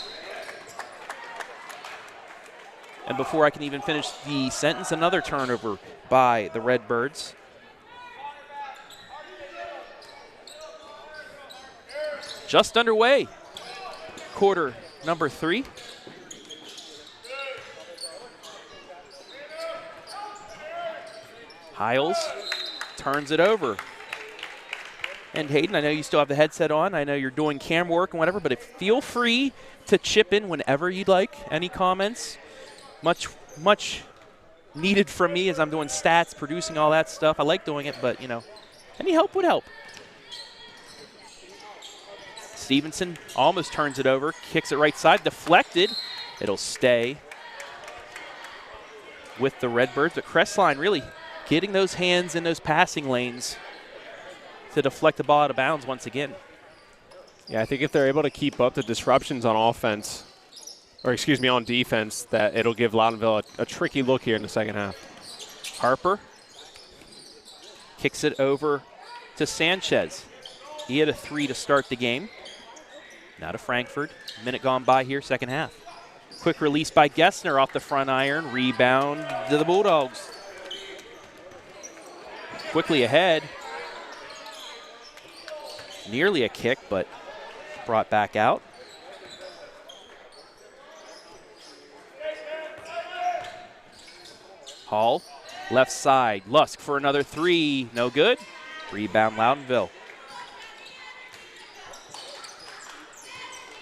S1: And before I can even finish the sentence, another turnover by the Redbirds. Just underway. Quarter number 3. Hiles turns it over. And Hayden, I know you still have the headset on. I know you're doing cam work and whatever, but feel free to chip in whenever you'd like. Any comments? Much needed from me as I'm doing stats, producing all that stuff. I like doing it, but, you know, any help would help. Stevenson almost turns it over, kicks it right side, deflected. It'll stay with the Redbirds, but Crestline really getting those hands in those passing lanes to deflect the ball out of bounds once again.
S2: Yeah, I think if they're able to keep up the disruptions on offense, or excuse me, on defense, that it'll give Loudonville a tricky look here in the second half.
S1: Harper kicks it over to Sanchez. He had a 3 to start the game. Now to Frankfurt. Minute gone by here, second half. Quick release by Gessner off the front iron. Rebound to the Bulldogs. Quickly ahead. Nearly a kick, but brought back out. Hall, left side. Lusk for another 3. No good. Rebound Loudonville.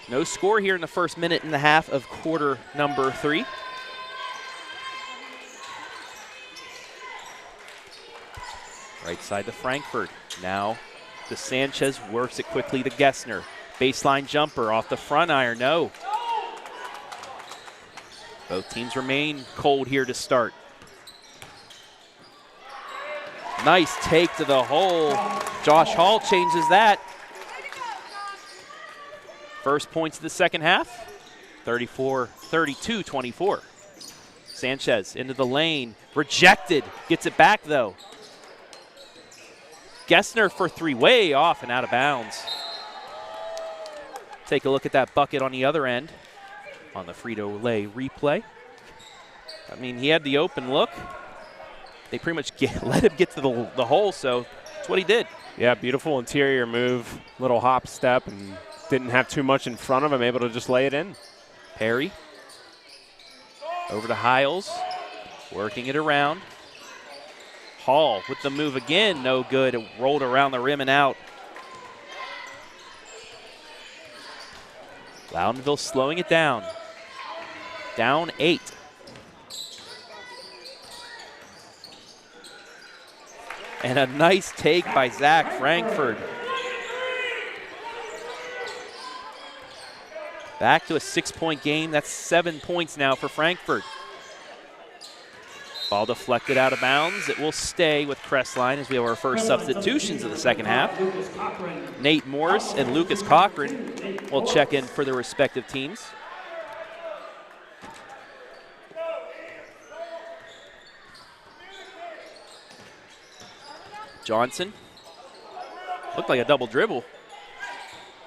S1: No score here in the first minute and a half of quarter number 3. Right side to Frankfurt. Now to Sanchez, works it quickly to Gessner. Baseline jumper off the front iron, no. Both teams remain cold here to start. Nice take to the hole. Josh Hall changes that. First points of the second half, 32-24. Sanchez into the lane, rejected, gets it back though. Gessner for 3, way off and out of bounds. Take a look at that bucket on the other end on the Frito-Lay replay. I mean, he had the open look. They pretty much let him get to the hole, so that's what he did.
S2: Yeah, beautiful interior move, little hop step, and didn't have too much in front of him, able to just lay it in.
S1: Perry over to Hiles, working it around. Hall with the move again, no good. It rolled around the rim and out. Loudonville slowing it down. Down 8. And a nice take by Zach Frankfurt. Back to a 6-point game. That's 7 points now for Frankfurt. Ball deflected out of bounds. It will stay with Crestline as we have our first substitutions of the second half. Nate Morris and Lucas Cochran will check in for their respective teams. Johnson. Looked like a double dribble.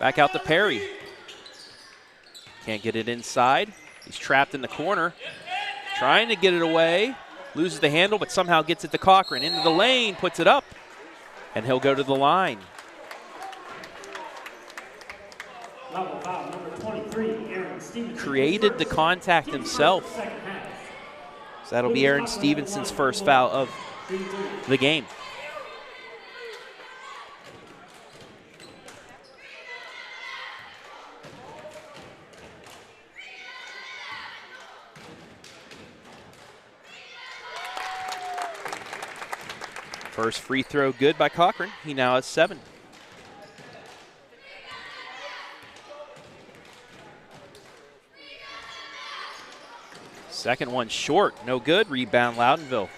S1: Back out to Perry. Can't get it inside. He's trapped in the corner. Trying to get it away. Loses the handle, but somehow gets it to Cochran. Into the lane, puts it up, and he'll go to the line. Created the contact himself. So that'll be Aaron Stevenson's first foul of the game. First free throw good by Cochran. He now has 7. Second one short, no good. Rebound Loudonville.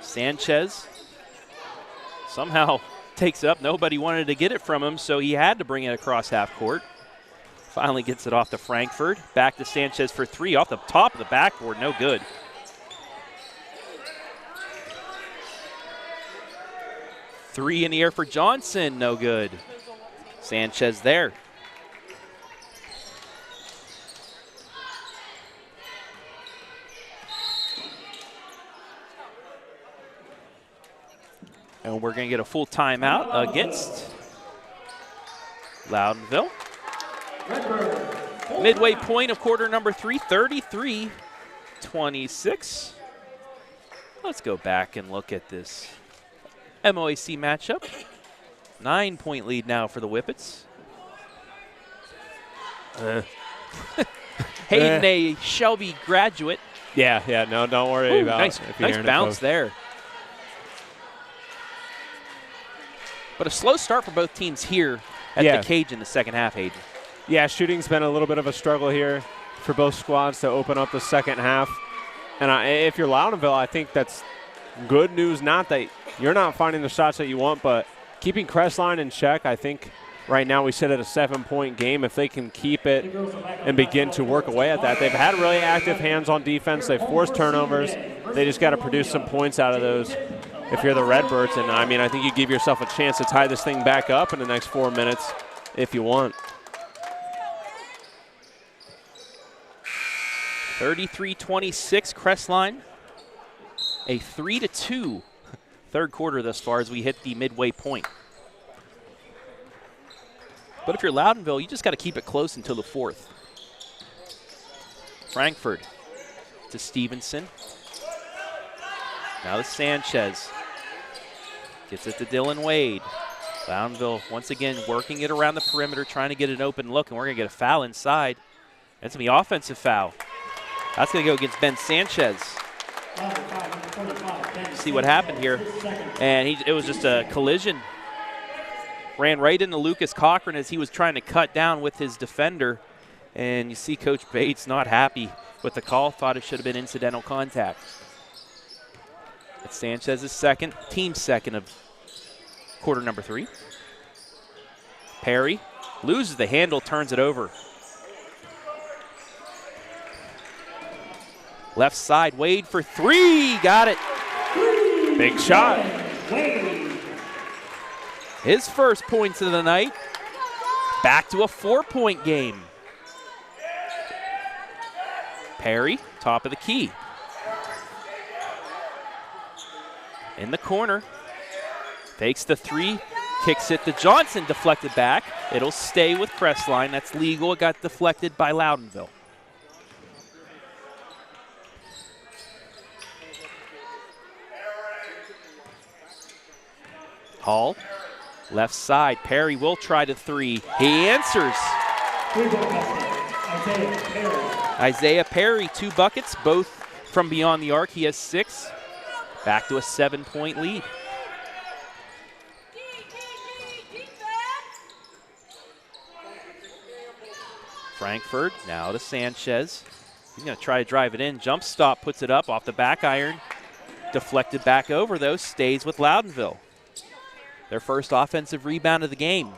S1: Sanchez somehow takes up. Nobody wanted to get it from him, so he had to bring it across half court. Finally gets it off to Frankfurt. Back to Sanchez for 3 off the top of the backboard, no good. Three in the air for Johnson, no good. Sanchez there. And we're going to get a full timeout against Loudonville. Midway point of quarter number 3, 33-26. Let's go back and look at this MOAC matchup. 9-point lead now for the Whippets. Hayden, a Shelby graduate.
S2: Yeah, no, don't worry about
S1: nice,
S2: it. If you're
S1: nice bounce there. But a slow start for both teams here at the cage in the second half, Hayden.
S2: Yeah, shooting's been a little bit of a struggle here for both squads to open up the second half. And if you're Loudonville, I think that's good news. Not that you're not finding the shots that you want, but keeping Crestline in check. I think right now we sit at a 7-point game. If they can keep it and begin to work away at that. They've had really active hands on defense. They've forced turnovers. They just got to produce some points out of those if you're the Redbirds. And, I mean, I think you give yourself a chance to tie this thing back up in the next 4 minutes if you want.
S1: 33-26, Crestline. A 3-2 third quarter thus far as we hit the midway point. But if you're Loudonville, you just got to keep it close until the fourth. Frankfurt to Stevenson. Now to Sanchez. Gets it to Dylan Wade. Loudonville once again working it around the perimeter, trying to get an open look, and we're going to get a foul inside. That's going to be an offensive foul. That's going to go against Ben Sanchez. See what happened here. And it was just a collision. Ran right into Lucas Cochran as he was trying to cut down with his defender. And you see Coach Bates not happy with the call. Thought it should have been incidental contact. It's Sanchez's second, team's second of quarter number 3. Perry loses the handle, turns it over. Left side, Wade for 3. Got it.
S2: Big shot.
S1: His first points of the night. Back to a 4-point game. Perry, top of the key. In the corner. Fakes the 3. Kicks it to Johnson. Deflected back. It'll stay with Crestline. That's legal. It got deflected by Loudonville. Hall, left side. Perry will try to 3. He answers. Isaiah Perry, 2 buckets, both from beyond the arc. He has 6. Back to a 7-point lead. Frankfurt now to Sanchez. He's going to try to drive it in. Jump stop, puts it up off the back iron. Deflected back over, though, stays with Loudonville. Their first offensive rebound of the game.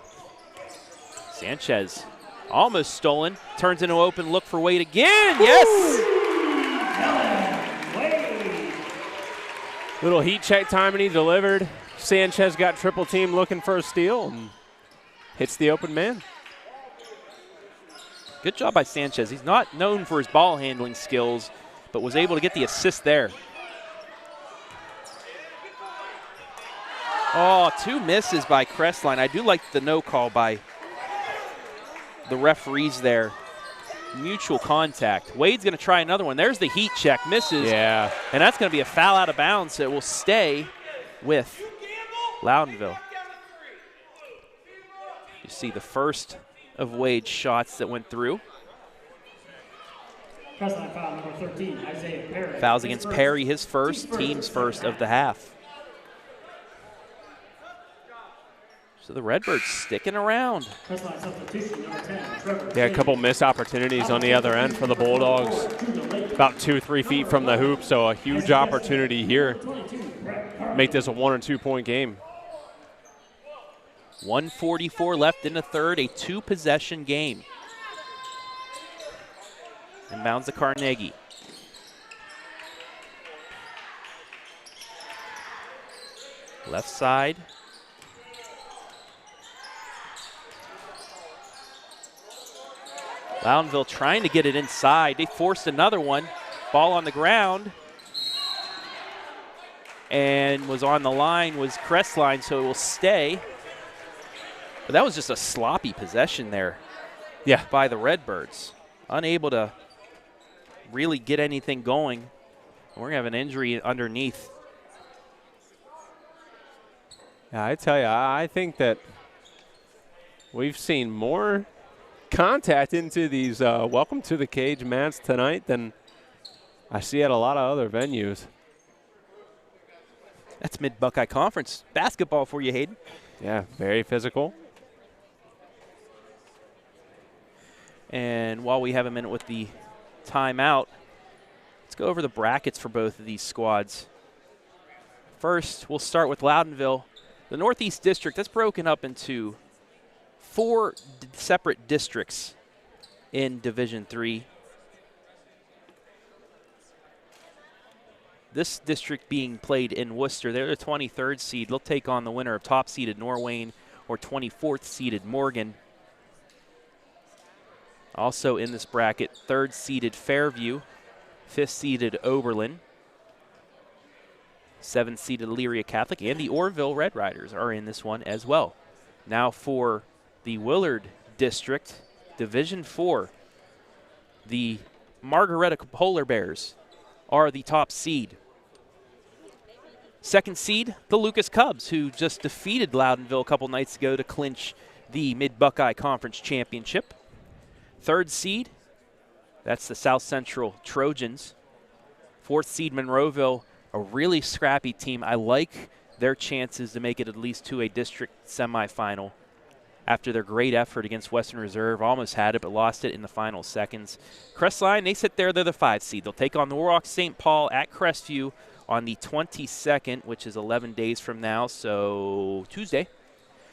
S1: Sanchez almost stolen. Turns into an open look for Wade again. Yes!
S2: Little heat check time and he delivered. Sanchez got triple team looking for a steal and hits the open man.
S1: Good job by Sanchez. He's not known for his ball handling skills, but was able to get the assist there. Oh, 2 misses by Crestline. I do like the no call by the referees there. Mutual contact. Wade's going to try another one. There's the heat check. Misses.
S2: Yeah.
S1: And that's going to be a foul out of bounds. So it will stay with Loudonville. You see the first of Wade's shots that went through.
S8: Crestline foul number 13, Isaiah Perry.
S1: Fouls against Perry, his first, team's first of the half. So the Redbirds sticking around.
S2: Yeah, a couple missed opportunities on the other end for the Bulldogs. About 2-3 feet from the hoop, so a huge opportunity here. Make this a 1 or 2 point game.
S1: 1:44 left in the third, a 2-possession game. Inbounds to Carnegie. Left side. Loudonville trying to get it inside. They forced another one. Ball on the ground. and was on the line was Crestline, so it will stay. But that was just a sloppy possession there by the Redbirds. Unable to really get anything going. We're going to have an injury underneath.
S2: Yeah, I tell you, I think that we've seen more contact into these welcome to the cage mats tonight than I see at a lot of other venues.
S1: That's Mid-Buckeye Conference basketball for you, Hayden.
S2: Yeah, very physical.
S1: And while we have a minute with the timeout, let's go over the brackets for both of these squads. First, we'll start with Loudonville. The Northeast District, that's broken up into 4 separate districts in Division III. This district being played in Worcester. They're the 23rd seed. They'll take on the winner of top-seeded Norwayne or 24th-seeded Morgan. Also in this bracket, 3rd-seeded Fairview, 5th-seeded Oberlin, 7th-seeded Elyria Catholic, and the Orrville Red Riders are in this one as well. Now for the Willard District, Division IV, the Margaretta Polar Bears are the top seed. 2nd seed, the Lucas Cubs, who just defeated Loudonville a couple nights ago to clinch the Mid-Buckeye Conference Championship. 3rd seed, that's the South Central Trojans. 4th seed, Monroeville, a really scrappy team. I like their chances to make it at least to a district semifinal after their great effort against Western Reserve. Almost had it, but lost it in the final seconds. Crestline, they sit there. They're the 5th seed. They'll take on the Warhawks St. Paul at Crestview on the 22nd, which is 11 days from now, so Tuesday,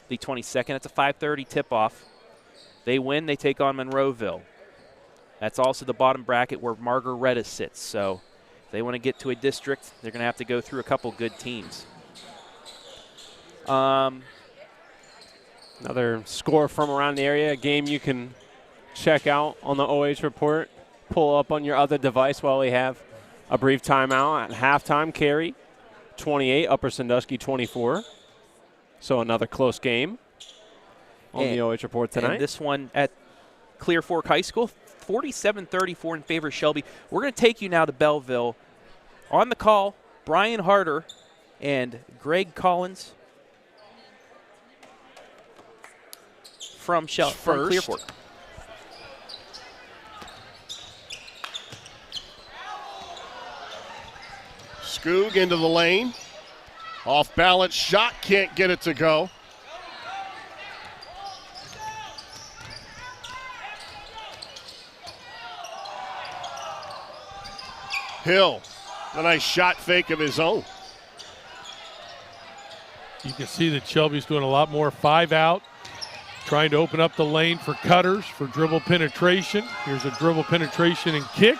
S1: the 22nd. It's a 5:30 tip-off. They win, they take on Monroeville. That's also the bottom bracket where Margaretta sits. So if they want to get to a district, they're going to have to go through a couple good teams.
S2: Another score from around the area, a game you can check out on the OH report. Pull up on your other device while we have a brief timeout. At halftime, Cary 28, Upper Sandusky 24. So another close game on the OH report tonight.
S1: And this one at Clear Fork High School, 47-34 in favor of Shelby. We're going to take you now to Belleville. On the call, Brian Harder and Greg Collins from Clear Fork.
S9: Skoog into the lane. Off balance shot, can't get it to go. Hill, a nice shot fake of his own.
S10: You can see that Shelby's doing a lot more 5-out, trying to open up the lane for cutters, for dribble penetration. Here's a dribble penetration and kick.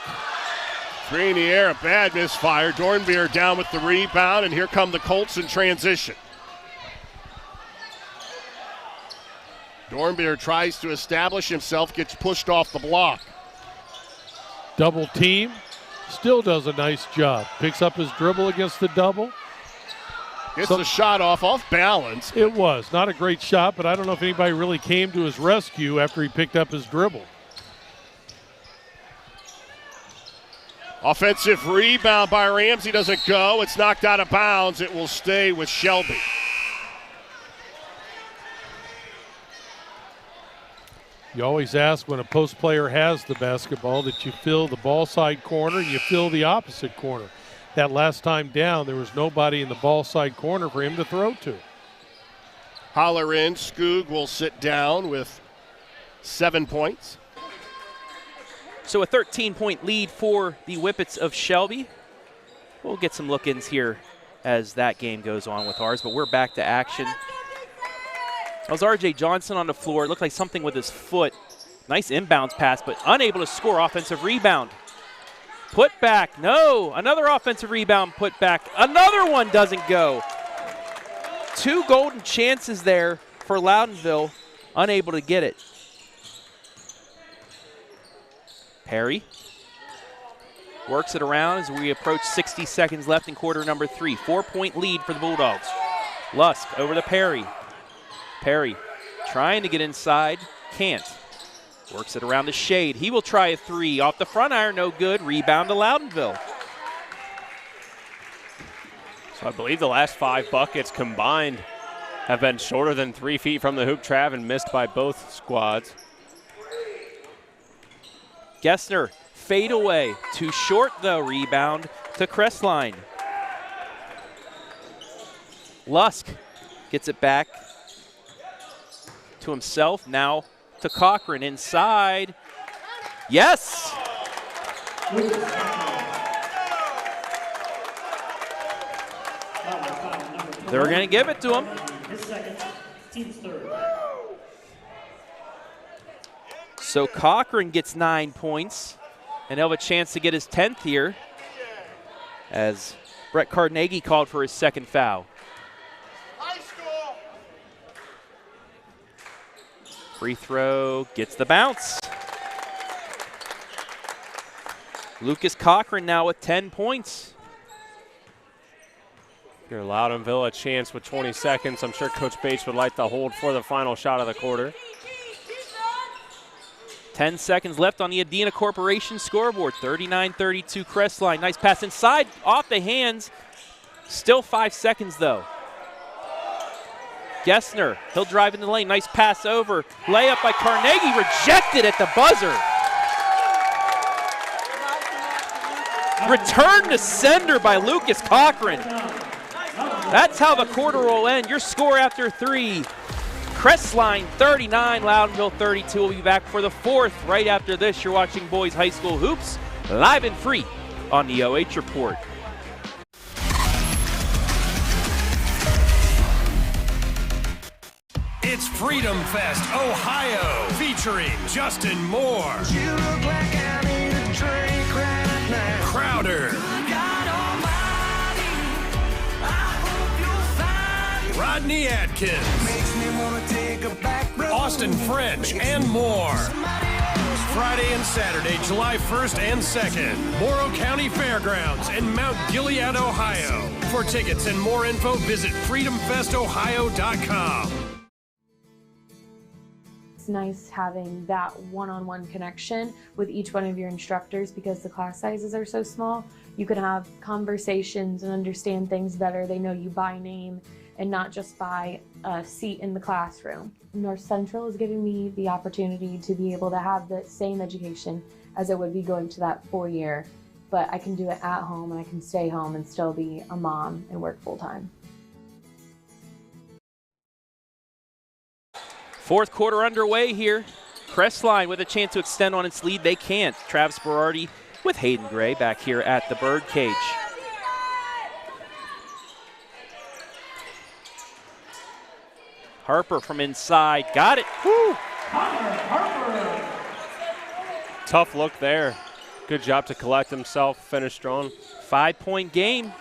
S9: 3 in the air, a bad misfire. Dornbeer down with the rebound, and here come the Colts in transition. Dornbeer tries to establish himself, gets pushed off the block.
S10: Double team, still does a nice job. Picks up his dribble against the double.
S9: Gets the shot off balance.
S10: It was not a great shot, but I don't know if anybody really came to his rescue after he picked up his dribble.
S9: Offensive rebound by Ramsey doesn't go. It's knocked out of bounds. It will stay with Shelby.
S10: You always ask when a post player has the basketball that you fill the ball side corner and you fill the opposite corner. That last time down, there was nobody in the ball side corner for him to throw to.
S9: Holler in. Skoog will sit down with 7 points.
S1: So a 13-point lead for the Whippets of Shelby. We'll get some look-ins here as that game goes on with ours, but we're back to action. That was R.J. Johnson on the floor. It looked like something with his foot. Nice inbounds pass, but unable to score. Offensive rebound. Put back. No. Another offensive rebound put back. Another one doesn't go. 2 golden chances there for Loudonville. Unable to get it. Perry Works it around as we approach 60 seconds left in quarter number 3. 4-point lead for the Bulldogs. Lusk over to Perry. Perry trying to get inside, can't. Works it around to Shade. He will try a 3 off the front iron, no good. Rebound to Loudonville.
S2: So I believe the last 5 buckets combined have been shorter than 3 feet from the hoop, Trav, and missed by both squads.
S1: Gessner, fade away. Too short, though. Rebound to Crestline. Lusk gets it back to himself. Now to Cochran inside. Yes! They're going to give it to him. So Cochran gets 9 points, and he'll have a chance to get his 10th here as Brett Carnegie called for his second foul. Free throw gets the bounce. Lucas Cochran now with 10 points.
S2: Here, Loudonville a chance with 20 seconds. I'm sure Coach Bates would like to hold for the final shot of the quarter.
S1: 10 seconds left on the Adena Corporation scoreboard. 39-32 Crestline. Nice pass inside, off the hands. Still 5 seconds though. Gessner, he'll drive in the lane. Nice pass over. Layup by Carnegie, rejected at the buzzer. Return to sender by Lucas Cochran. That's how the quarter will end. Your score after 3. Crestline 39, Loudonville 32. We'll be back for the 4th right after this. You're watching Boys High School Hoops live and free on the OH Report.
S4: It's Freedom Fest Ohio featuring Justin Moore.
S5: You look like I need a drink right now.
S4: Crowder. Rodney Atkins,
S5: Makes me wanna take a back road.
S4: Austin French, and more. Friday and Saturday, July 1st and 2nd, Morrow County Fairgrounds in Mount Gilead, Ohio. For tickets and more info, visit freedomfestohio.com.
S6: It's nice having that one-on-one connection with each one of your instructors because the class sizes are so small. You can have conversations and understand things better. They know you by name and not just by a seat in the classroom. North Central is giving me the opportunity to be able to have the same education as it would be going to that 4-year, but I can do it at home and I can stay home and still be a mom and work full-time.
S1: 4th quarter underway here. Crestline with a chance to extend on its lead. They can't. Travis Berardi with Hayden Gray back here at the Birdcage. Harper from inside, got it. Woo!
S2: Tough look there. Good job to collect himself, finish strong.
S1: 5-point game.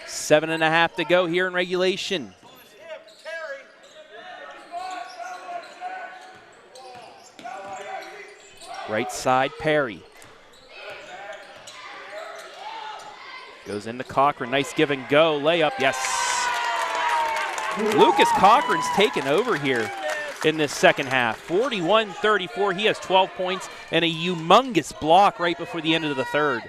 S1: 7.5 to go here in regulation. Right side, Perry. Goes into Cochran, nice give and go, layup, yes. Lucas Cochran's taken over here in this second half. 41-34, he has 12 points and a humongous block right before the end of the 3rd.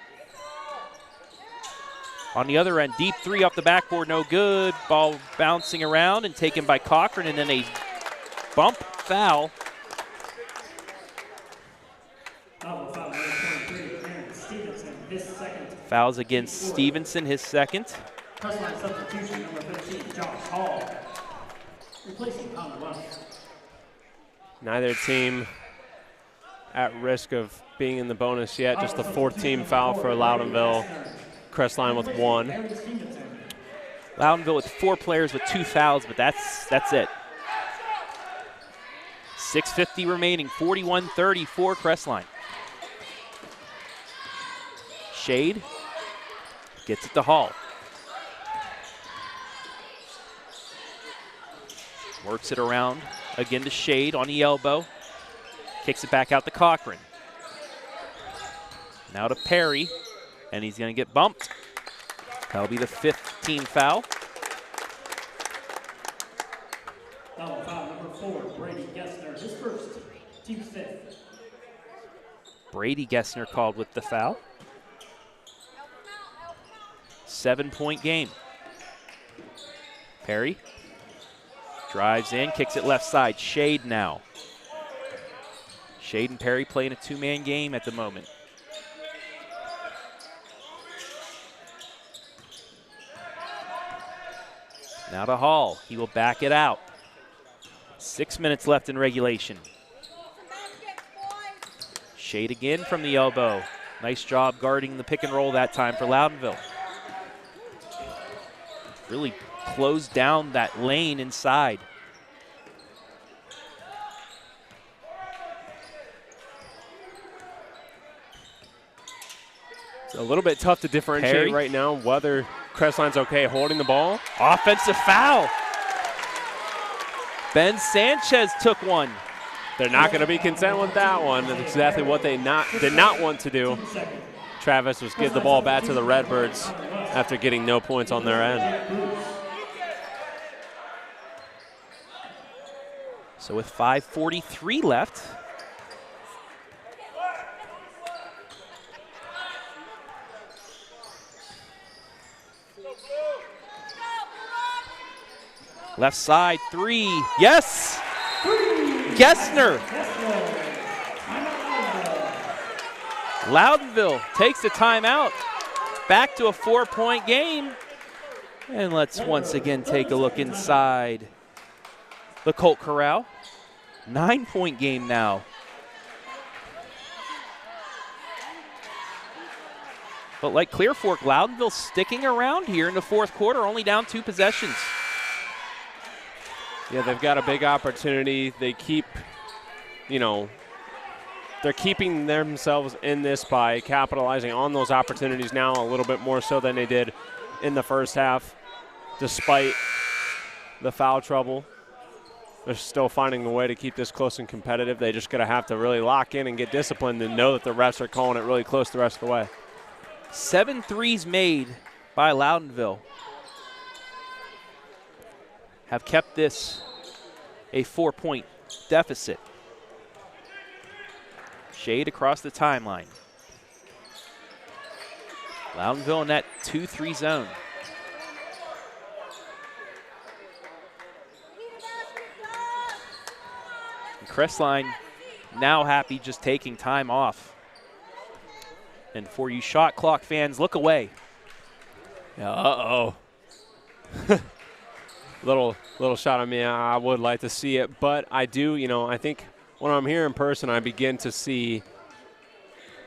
S1: On the other end, deep 3 off the backboard, no good. Ball bouncing around and taken by Cochran, and then a bump foul. Fouls against Stevenson, his second.
S8: Crestline substitution, number 15, Josh Hall. Replacing Connor Russ.
S2: Neither team at risk of being in the bonus yet. Just the 4th team foul for Loudonville. Crestline with 1.
S1: Loudonville with 4 players with 2 fouls, but that's it. 6:50 remaining, 41-34 Crestline. Shade gets it to Hall. Works it around again to Shade on the elbow. Kicks it back out to Cochran. Now to Perry. And he's going to get bumped. That'll be the 5th team foul.
S8: Foul number 4, Brady Gessner, his first, team 5th.
S1: Brady Gessner called with the foul. 7-point game. Perry drives in, kicks it left side. Shade now. Shade and Perry playing a 2-man game at the moment. Now to Hall. He will back it out. 6 minutes left in regulation. Shade again from the elbow. Nice job guarding the pick and roll that time for Loudonville. Really closed down that lane inside.
S2: It's a little bit tough to differentiate
S1: Perry.
S2: right now whether Crestline's okay holding the ball.
S1: Offensive foul. Ben Sanchez took one.
S2: They're not going to be content with that one. That's exactly what they did not want to do. Travis was give the ball back to the Redbirds after getting no points on their end.
S1: So with 5:43 left, left side 3, yes! Gessner. Loudonville takes the timeout. Back to a 4-point game. And let's once again take a look inside the Colt Corral. 9-point game now. But like Clear Fork, Loudonville sticking around here in the 4th quarter, only down 2 possessions.
S2: Yeah, they've got a big opportunity. They keep, they're keeping themselves in this by capitalizing on those opportunities now a little bit more so than they did in the first half, despite the foul trouble. They're still finding a way to keep this close and competitive. They just going to have to really lock in and get disciplined and know that the refs are calling it really close the rest of the way.
S1: 7 threes made by Loudonville have kept this a 4-point deficit. Shade across the timeline. Loudonville in that 2-3 zone. And Crestline now happy just taking time off. And for you shot clock fans, look away.
S2: Yeah, uh-oh. Little shot on me. I would like to see it, but I do, I think when I'm here in person, I begin to see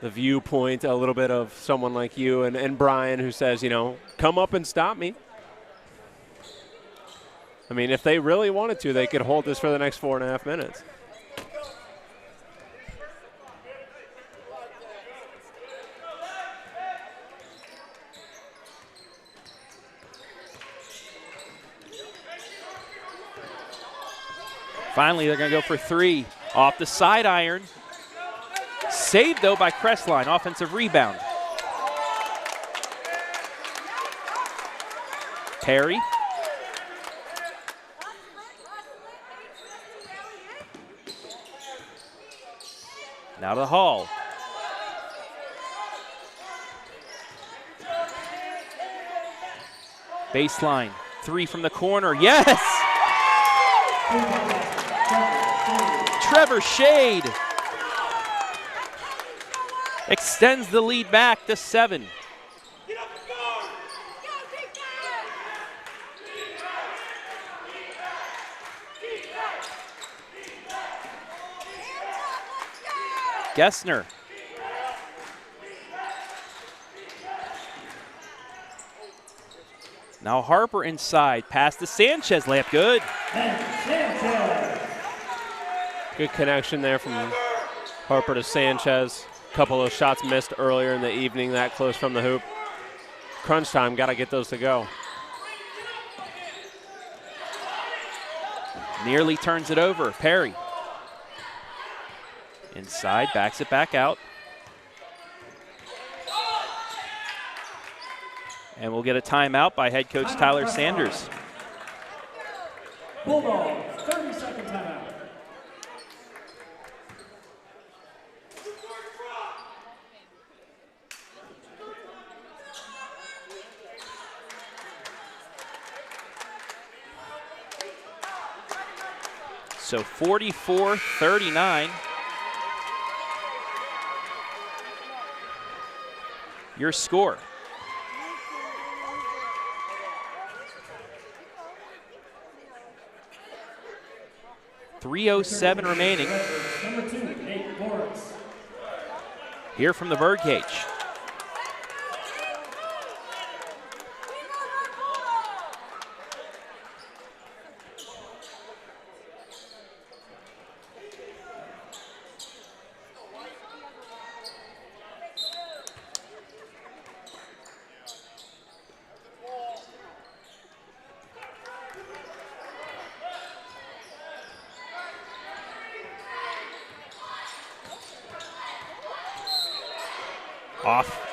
S2: the viewpoint a little bit of someone like you and Brian who says, come up and stop me. I mean, if they really wanted to, they could hold this for the next 4.5 minutes.
S1: Finally, they're going to go for 3 off the side iron. Saved, though, by Crestline. Offensive rebound. Perry. Now to Hall. Baseline. 3 from the corner. Yes! Trevor Shade extends the lead back to 7. Gessner. Now Harper inside, pass to Sanchez, layup good.
S2: Good connection there from Harper to Sanchez. A couple of shots missed earlier in the evening, that close from the hoop. Crunch time, got to get those to go.
S1: Nearly turns it over, Perry. Inside, backs it back out. And we'll get a timeout by head coach Tyler Sanders.
S8: Bulldogs, 30-second timeout.
S1: So 44-39. Your score. .307 remaining.
S8: Number 2, Nate Morris.
S1: Here from the birdcage.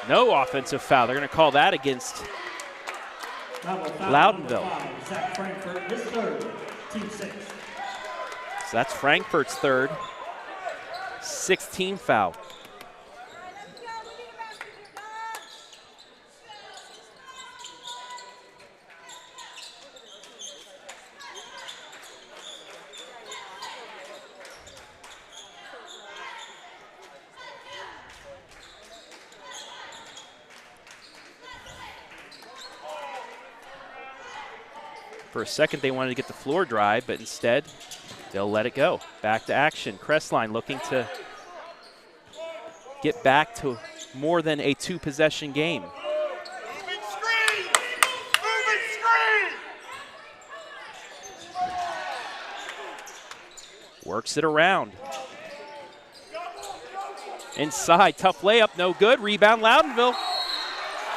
S1: No offensive foul. They're going to call that against Loudonville.
S8: Zach Frankfurt, his third, team 6.
S1: So that's Frankfurt's third. 16 foul. For a second, they wanted to get the floor dry, but instead, they'll let it go. Back to action. Crestline looking to get back to more than a 2-possession game.
S5: Moving screen! Moving screen!
S1: Works it around. Inside, tough layup, no good. Rebound, Loudonville.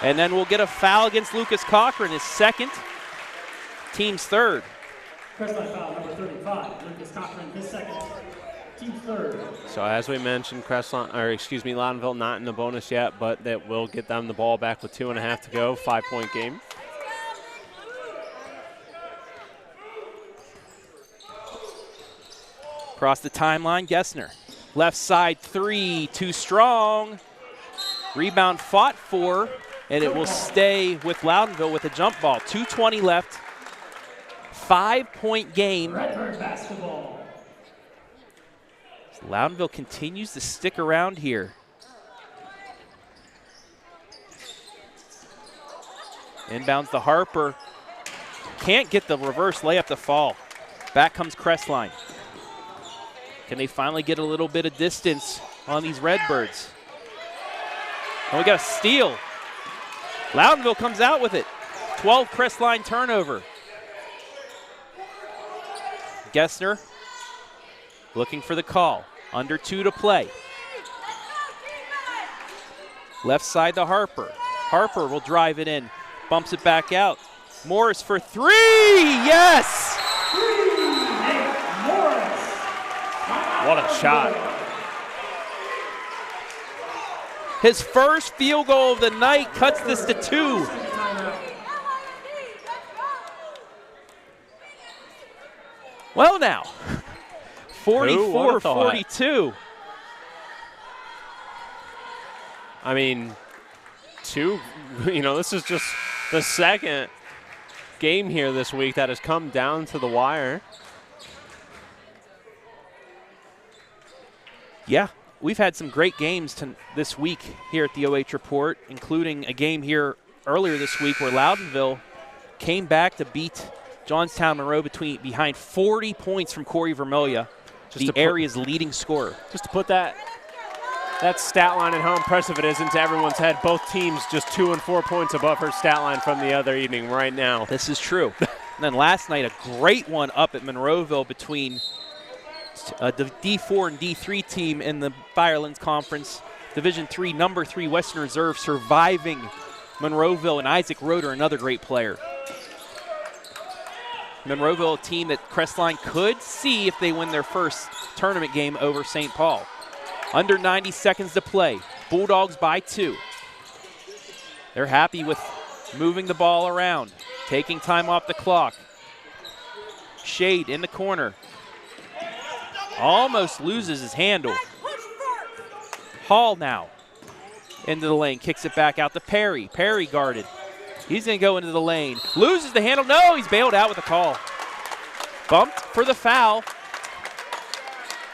S1: And then we'll get a foul against Lucas Cochran, his second. Team's third.
S8: Crestline foul number 35, Lucas Cochran, his second, team's third.
S2: So as we mentioned, Loudonville not in the bonus yet, but that will get them the ball back with 2.5 to go, 5-point game.
S1: Across the timeline, Gessner. Left side three, too strong. Rebound fought for, and it will stay with Loudonville with a jump ball. 2:20 left. 5-point game.
S8: Redbird basketball.
S1: Loudonville continues to stick around here. Inbounds to Harper. Can't get the reverse layup to fall. Back comes Crestline. Can they finally get a little bit of distance on these Redbirds? And we got a steal. Loudonville comes out with it. 12 Crestline turnover. Gessner looking for the call. Under 2 to play. Left side to Harper. Harper will drive it in. Bumps it back out. Morris for 3. Yes!
S2: What a shot.
S1: His first field goal of the night cuts this to 2. Well now, 44-42.
S2: I mean, this is just the second game here this week that has come down to the wire.
S1: Yeah, we've had some great games this week here at the OH Report, including a game here earlier this week where Loudonville came back to beat Johnstown Monroe behind 40 points from Corey Vermelia, the area's leading scorer.
S2: Just to put that stat line and how impressive it is into everyone's head, both teams just 2 and 4 points above her stat line from the other evening right now.
S1: This is true. And then last night, a great one up at Monroeville between the D4 and D3 team in the Firelands Conference. Division III, number 3 Western Reserve surviving Monroeville, and Isaac Roeder, another great player. Monroeville, a team that Crestline could see if they win their first tournament game over St. Paul. Under 90 seconds to play. Bulldogs by 2. They're happy with moving the ball around, taking time off the clock. Shade in the corner. Almost loses his handle. Hall now into the lane, kicks it back out to Perry. Perry guarded. He's going to go into the lane. Loses the handle. No, he's bailed out with a call. Bumped for the foul.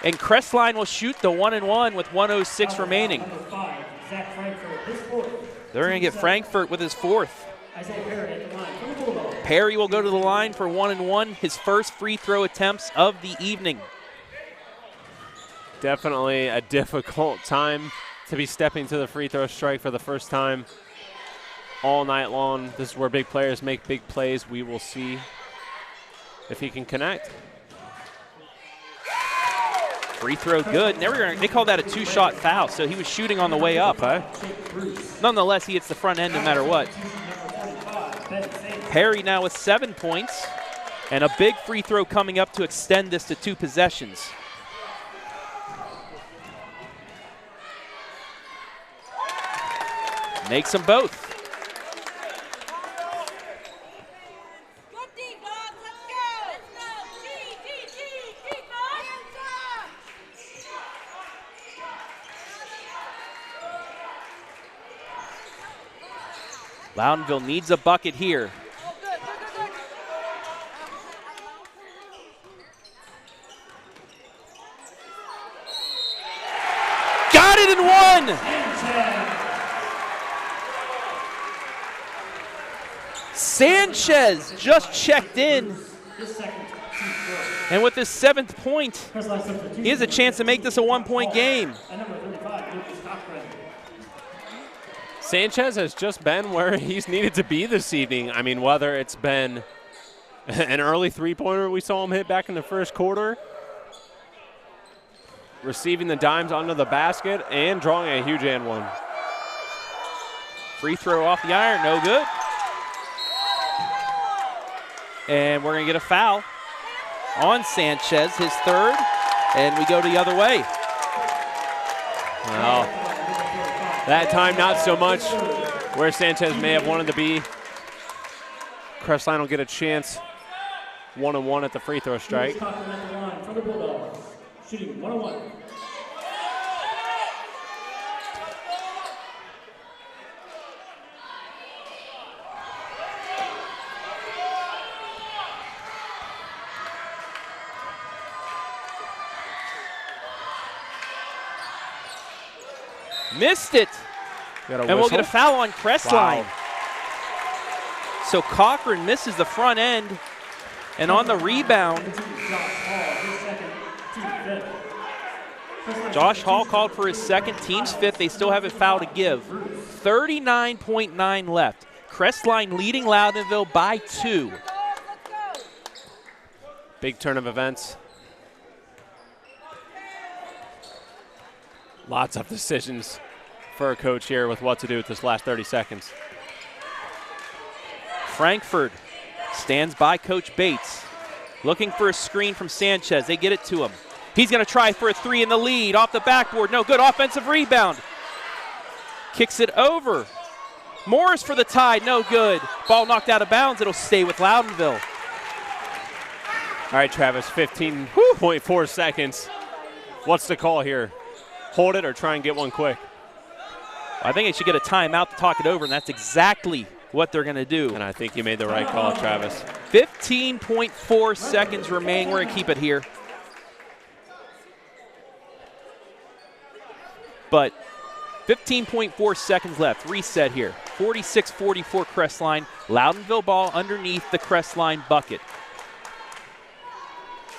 S1: And Crestline will shoot the 1-and-1 with 1:06 remaining. They're going to get Frankfurt with his fourth. Perry will go to the line for 1-and-1, his first free throw attempts of the evening.
S2: Definitely a difficult time to be stepping to the free throw strike for the first time all night long. This is where big players make big plays. We will see if he can connect.
S1: Free throw good. They called that a two-shot foul, so he was shooting on the way up. Nonetheless, he hits the front end no matter what. Perry now with 7 points, and a big free throw coming up to extend this to 2 possessions. Makes them both. Loudonville needs a bucket here. Got it and one! Sanchez just checked in. And with his 7th point, he has a chance to make this a 1-point game.
S2: Sanchez has just been where he's needed to be this evening. I mean, whether it's been an early three-pointer we saw him hit back in the first quarter, receiving the dimes under the basket, and drawing a huge and one.
S1: Free throw off the iron, no good. And we're going to get a foul on Sanchez, his 3rd, and we go the other way.
S2: Well, that time not so much where Sanchez may have wanted to be. Crestline will get a chance 1-on-1 at the free throw strike.
S8: Shooting 1-on-1.
S1: Missed it. And we'll get a foul on Crestline. Wow. So Cochran misses the front end, and on the rebound, Josh Hall called for his 2nd, team's 5th. They still have a foul to give. 39.9 left. Crestline leading Loudonville by 2.
S2: Big turn of events. Lots of decisions for a coach here with what to do with this last 30 seconds.
S1: Frankfurt stands by Coach Bates, looking for a screen from Sanchez. They get it to him. He's going to try for a 3 in the lead. Off the backboard, no good. Offensive rebound. Kicks it over. Morris for the tie, no good. Ball knocked out of bounds. It'll stay with Loudonville.
S2: All right, Travis, 15.4 seconds. What's the call here? Hold it or try and get one quick?
S1: I think they should get a timeout to talk it over, and that's exactly what they're going to do.
S2: And I think you made the right call, Travis.
S1: 15.4 seconds remaining. We're going to keep it here. But 15.4 seconds left. Reset here. 46-44 Crestline. Loudonville ball underneath the Crestline bucket.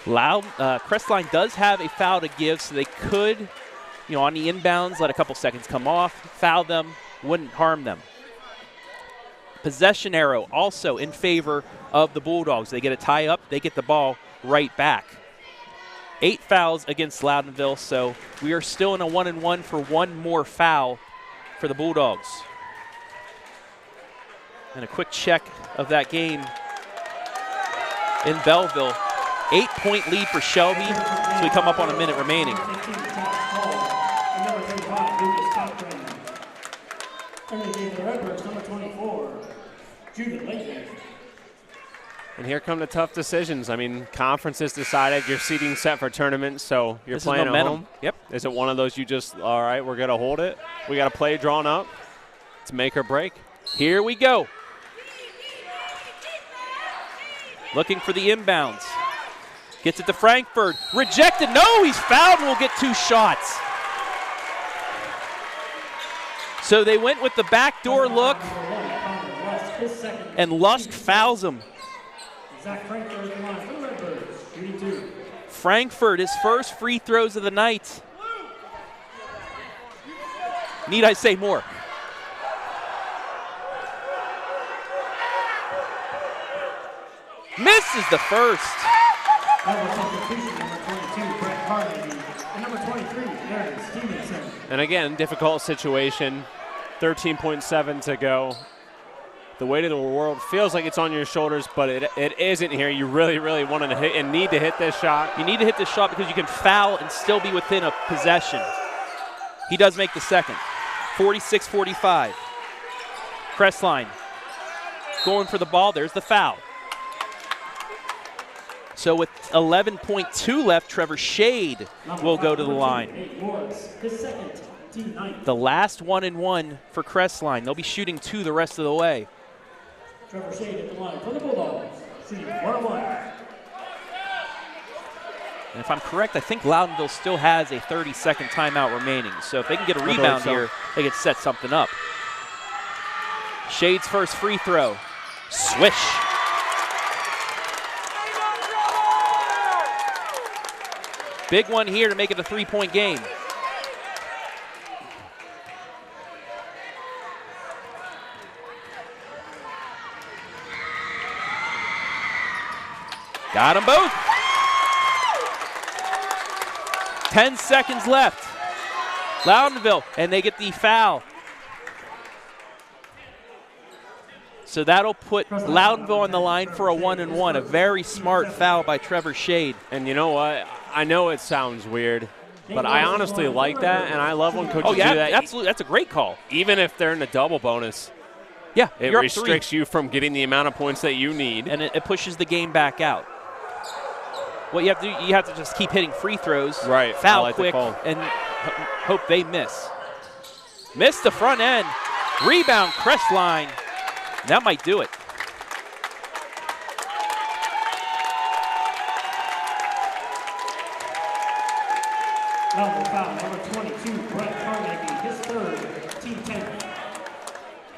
S1: Crestline does have a foul to give, so they could, on the inbounds, let a couple seconds come off, foul them, wouldn't harm them. Possession arrow also in favor of the Bulldogs. They get a tie up, they get the ball right back. 8 fouls against Loudonville, so we are still in a 1-and-1 for one more foul for the Bulldogs. And a quick check of that game in Belleville. 8-point lead for Shelby, so we come up on a minute remaining.
S8: Judith Layton.
S2: And here come the tough decisions. I mean, conference is decided. Your seeding set for tournament, so you're
S1: This is
S2: playing at
S1: momentum.
S2: home.
S1: Yep.
S2: Is it one of those you just, all right, we're going to hold it? We got a play drawn up. It's make or break.
S1: Here we go. Looking for the inbounds. Gets it to Frankfurt. Rejected. No, he's fouled and will get 2 shots. So they went with the backdoor look, and Lusk fouls him.
S8: Zach Frankfurt at the line for the Redbirds, shooting 2.
S1: Frankfurt, his first free throws of the night. Need I say more? Misses the first.
S8: Double substitution, number 22, Brett Carnegie, and number 23, Aaron Stevenson.
S2: And again, difficult situation. 13.7 to go. The weight of the world feels like it's on your shoulders, but it isn't here. You really, really want to hit and need to hit this shot.
S1: You need to hit this shot because you can foul and still be within a possession. He does make the second. 46-45. Crestline going for the ball. There's the foul. So with 11.2 left, Trevor Shade will go to the line. The last 1-and-1 for Crestline. They'll be shooting 2 the rest of the way.
S8: Trevor Shade at the line for the Bulldogs, shooting 1-on-1.
S1: And if I'm correct, I think Loudonville still has a 30-second timeout remaining. So if they can get a rebound here, they can set something up. Shade's first free throw. Swish. Big one here to make it a 3-point game. Got them both. 10 seconds left. Loudonville, and they get the foul. So that'll put Loudonville on the line for a 1-and-1. A very smart foul by Trevor Shade.
S2: And you know what? I know it sounds weird, but I honestly like that, and I love when coaches do that.
S1: Absolutely. That's a great call.
S2: Even if they're in a double bonus.
S1: Yeah,
S2: it
S1: you're
S2: restricts you from getting the amount of points that you need.
S1: And it pushes the game back out. What you have to do, you have to just keep hitting free throws,
S2: right?
S1: Foul quick, and hope they miss. Miss the front end. Rebound, Crestline. That might do it.
S8: Double foul, number 22, Brett Carnegie, his third, team 10.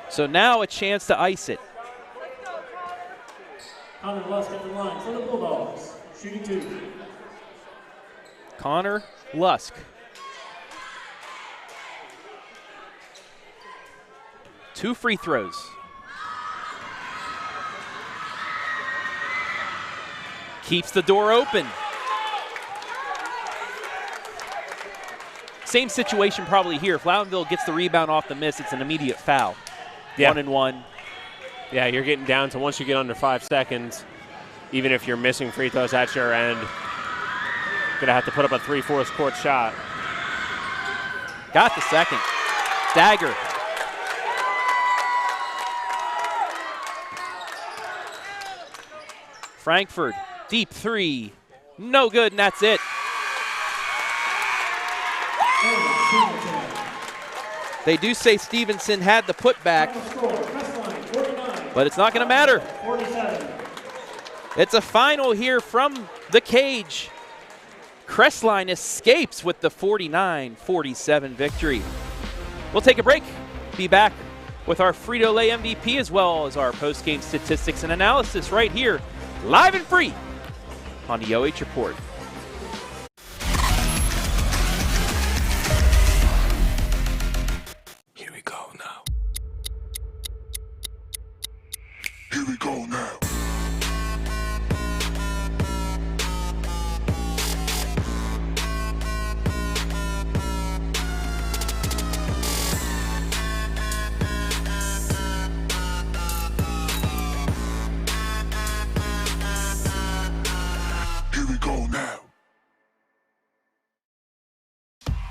S1: So now a chance to ice it.
S8: Connor Lusk at the line for the Bulldogs, shooting 2.
S1: Connor Lusk. Two free throws. Keeps the door open. Same situation probably here. If Loudonville gets the rebound off the miss, it's an immediate foul.
S2: Yeah.
S1: 1-and-1.
S2: Yeah, you're getting down to once you get under 5 seconds, even if you're missing free throws at your end, going to have to put up a 3/4 court shot.
S1: Got the second. Dagger. Frankfurt, deep three. No good, and that's it. They do say Stevenson had the putback, but it's not going to matter. It's a final here from the cage. Crestline escapes with the 49-47 victory. We'll take a break. Be back with our Frito-Lay MVP as well as our post-game statistics and analysis right here, live and free on the OH Report.
S3: Here we go now. Here we go now.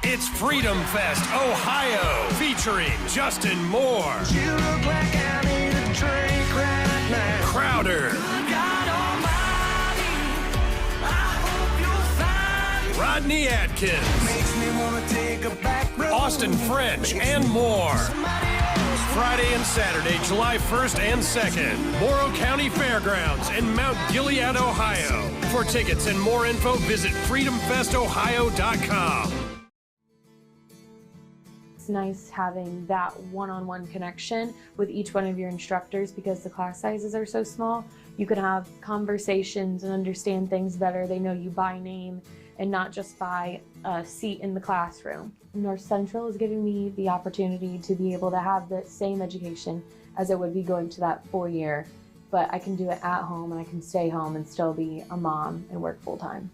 S4: It's Freedom Fest Ohio, featuring Justin Moore.
S5: You look like I need a a drink right now.
S4: Crowder.
S5: God Almighty, I hope you'll find
S4: Rodney Atkins.
S5: makes me wanna take a back road.
S4: Austin French, and more. Friday and Saturday, July 1st and 2nd, Morrow County Fairgrounds in Mount Gilead, Ohio. For tickets and more info, visit freedomfestohio.com.
S6: It's nice having that one-on-one connection with each one of your instructors because the class sizes are so small. You can have conversations and understand things better. They know you by name and not just by a seat in the classroom. North Central is giving me the opportunity to be able to have the same education as it would be going to that 4-year, but I can do it at home and I can stay home and still be a mom and work full-time.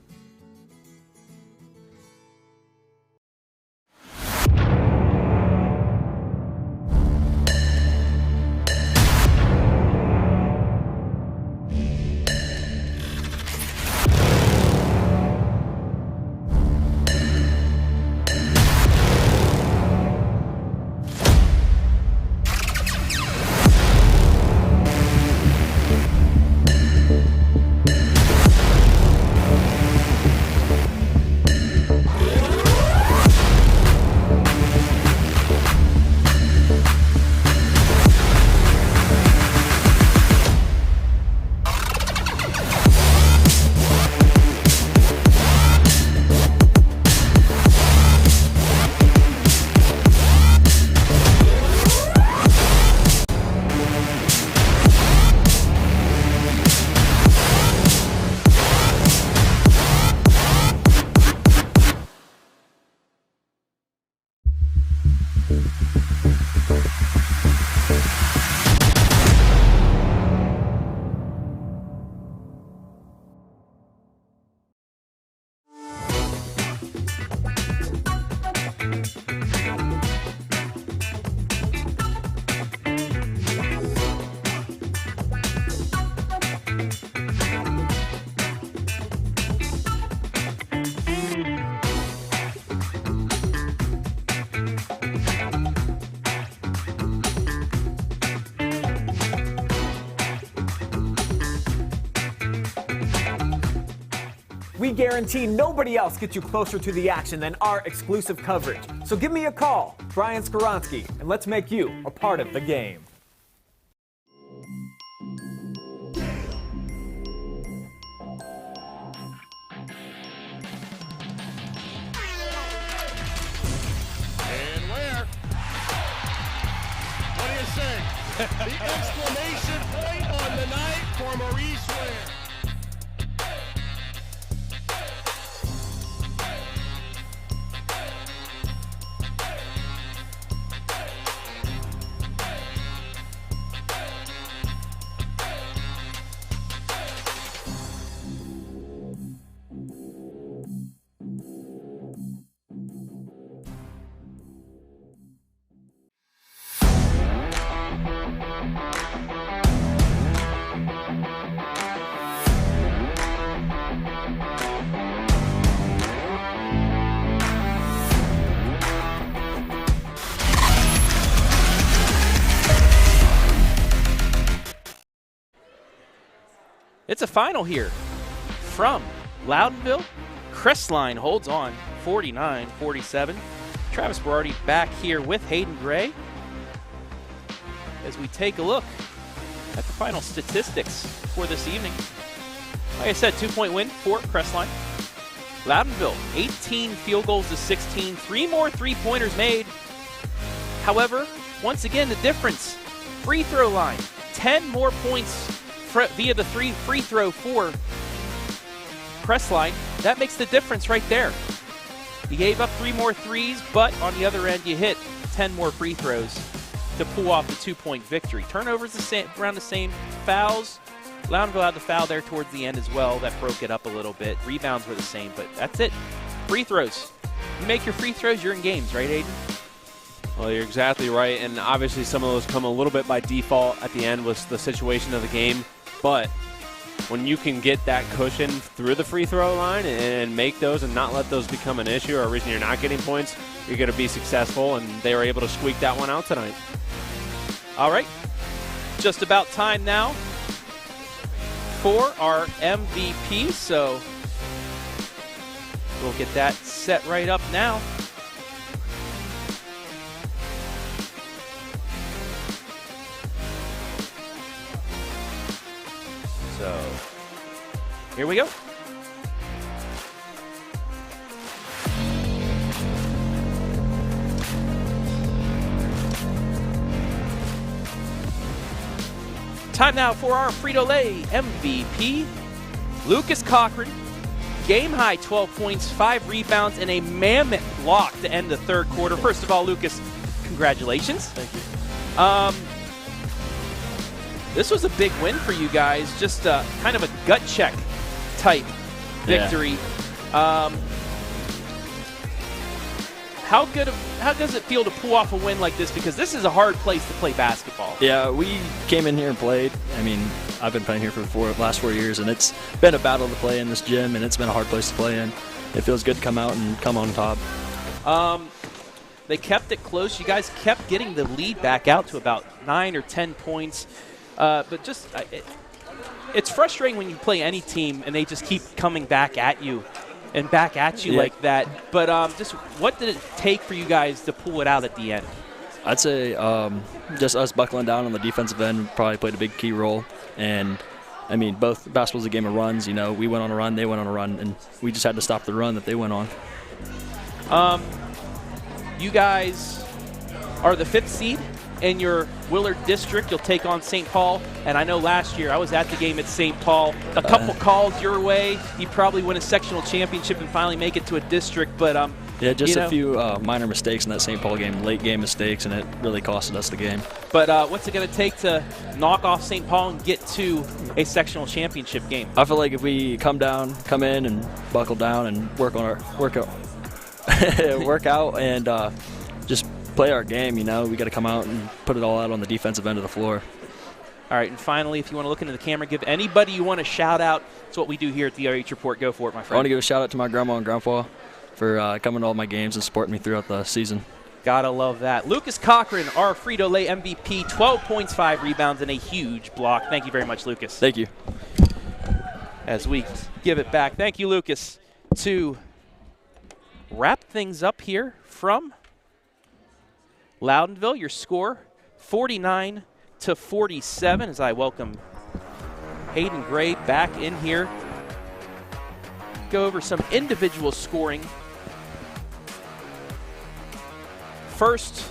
S7: We guarantee nobody else gets you closer to the action than our exclusive coverage. So give me a call, Brian Skoronsky, and let's make you a part of the game.
S9: And where? What do you say? The exclamation point on the night for Maurice Ware.
S1: It's a final here from Loudonville. Crestline holds on 49-47. Travis Berardi back here with Hayden Gray as we take a look at the final statistics for this evening. Like I said, 2-point win for Crestline. Loudonville, 18 field goals to 16, 3 more three-pointers made. However, once again, the difference, free throw line, 10 more points via the free throw for Crestline. That makes the difference right there. You gave up 3 more threes, but on the other end, you hit 10 more free throws to pull off the 2-point victory. Turnovers around the same. Fouls, Loudonville had the foul there towards the end as well. That broke it up a little bit. Rebounds were the same, but that's it. Free throws. You make your free throws, you're in games, right, Aiden?
S2: Well, you're exactly right, and obviously some of those come a little bit by default at the end with the situation of the game. But when you can get that cushion through the free throw line and make those and not let those become an issue or a reason you're not getting points, you're going to be successful, and they were able to squeak that one out tonight.
S1: All right. just about time now for our MVP, so we'll get that set right up now. So, here we go. Time now for our Frito-Lay MVP, Lucas Cochran. Game high 12 points, 5 rebounds, and a mammoth block to end the third quarter. First of all, Lucas, congratulations.
S2: Thank you.
S1: This was a big win for you guys, just kind of a gut check type victory. Yeah. How does it feel to pull off a win like this? Because this is a hard place to play basketball.
S11: Yeah, we came in here and played. I mean, I've been playing here for the last 4 years, and it's been a battle to play in this gym, and it's been a hard place to play in. It feels good to come out and come on top.
S1: They kept it close. You guys kept getting the lead back out to about 9 or 10 points. But just it's frustrating when you play any team and they just keep coming back at you and back at you like that. But just what did it take for you guys to pull it out at the end?
S11: I'd say just us buckling down on the defensive end probably played a big key role. And, I mean, both basketball's a game of runs. You know, we went on a run, they went on a run, and we just had to stop the run that they went on.
S1: You guys are the 5th seed in your Willard district. You'll take on St. Paul. And I know last year I was at the game at St. Paul. A couple calls your way. You probably win a sectional championship and finally make it to a district. But
S11: yeah, just a few minor mistakes in that St. Paul game, late game mistakes, and it really costed us the game.
S1: But what's it going to take to knock off St. Paul and get to a sectional championship game?
S11: I feel like if we come in and buckle down and work out and just play our game, you know, we got to come out and put it all out on the defensive end of the floor.
S1: All right, and finally, if you want to look into the camera, give anybody you want to shout out. It's what we do here at the OH Report. Go for it, my friend.
S11: I want to give a shout out to my grandma and grandpa for coming to all my games and supporting me throughout the season.
S1: Gotta love that. Lucas Cochran, our Frito-Lay MVP, 12 points, 5 rebounds, and a huge block. Thank you very much, Lucas.
S11: Thank you.
S1: As we give it back, thank you, Lucas. To wrap things up here from Loudonville, your score 49-47 as I welcome Hayden Gray back in here. Go over some individual scoring. First,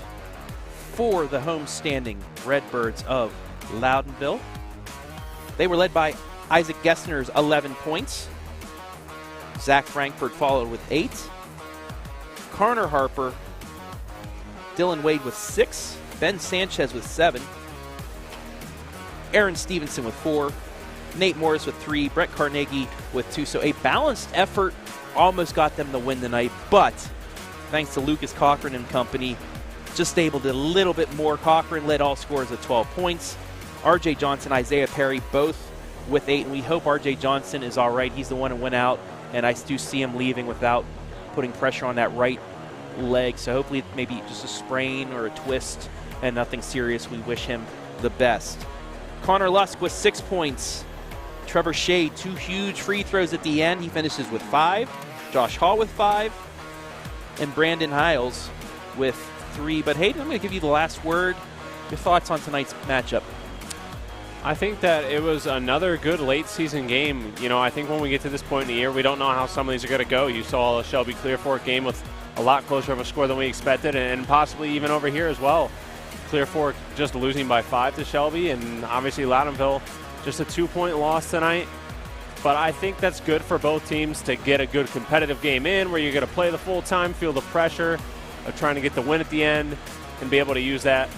S1: for the home-standing Redbirds of Loudonville. They were led by Isaac Gessner's 11 points. Zach Frankfurt followed with 8. Carter Harper, Dylan Wade with 6. Ben Sanchez with 7. Aaron Stevenson with 4. Nate Morris with 3. Brett Carnegie with 2. So a balanced effort almost got them the win tonight, but thanks to Lucas Cochran and company, just able to a little bit more. Cochran led all scorers with 12 points. R.J. Johnson, Isaiah Perry, both with 8, and we hope R.J. Johnson is all right. He's the one who went out, and I do see him leaving without putting pressure on that right leg. So hopefully maybe just a sprain or a twist and nothing serious. We wish him the best. Connor Lusk with 6 points. Trevor Shea, 2 huge free throws at the end. He finishes with 5. Josh Hall with 5. And Brandon Hiles with 3. But Hayden, I'm going to give you the last word. Your thoughts on tonight's matchup?
S2: I think that it was another good late season game. You know, I think when we get to this point in the year, we don't know how some of these are going to go. You saw a Shelby Clear Fork game with a lot closer of a score than we expected, and possibly even over here as well. Clear Fork just losing by 5 to Shelby, and obviously Loudonville just a 2-point loss tonight. But I think that's good for both teams to get a good competitive game in where you're going to play the full time, feel the pressure of trying to get the win at the end, and be able to use that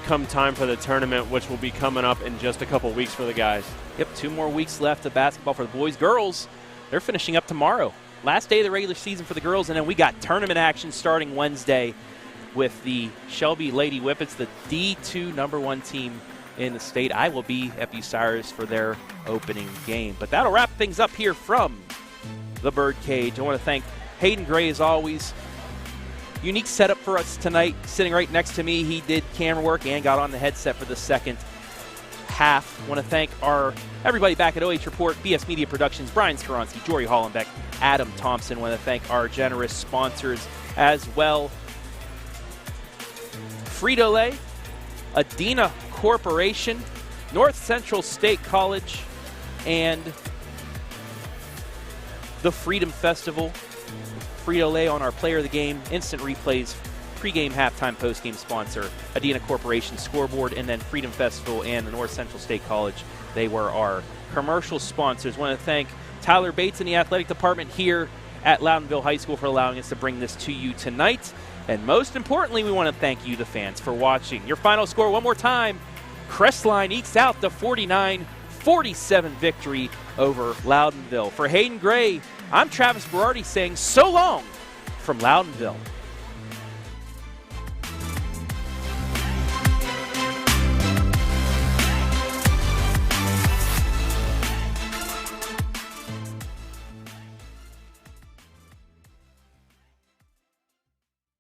S2: come time for the tournament, which will be coming up in just a couple weeks for the guys.
S1: Yep, 2 more weeks left of basketball for the boys. Girls, they're finishing up tomorrow. Last day of the regular season for the girls, and then we got tournament action starting Wednesday with the Shelby Lady Whippets, the D2 #1 team in the state. I will be at Bucyrus for their opening game. But that'll wrap things up here from the Birdcage. I want to thank Hayden Gray, as always. Unique setup for us tonight. Sitting right next to me, he did camera work and got on the headset for the second half. I want to thank everybody back at OH Report, BS Media Productions, Brian Skoronsky, Jory Hollenbeck, Adam Thompson. I want to thank our generous sponsors as well. Frito-Lay, Adena Corporation, North Central State College, and the Freedom Festival. Frito-Lay on our Player of the Game, instant replays, pregame, halftime, postgame sponsor, Adena Corporation scoreboard, and then Freedom Festival and the North Central State College. They were our commercial sponsors. I want to thank Tyler Bates in the athletic department here at Loudonville High School for allowing us to bring this to you tonight. And most importantly, we want to thank you, the fans, for watching. Your final score one more time. Crestline ekes out the 49-47 victory over Loudonville. For Hayden Gray, I'm Travis Berardi saying so long from Loudonville.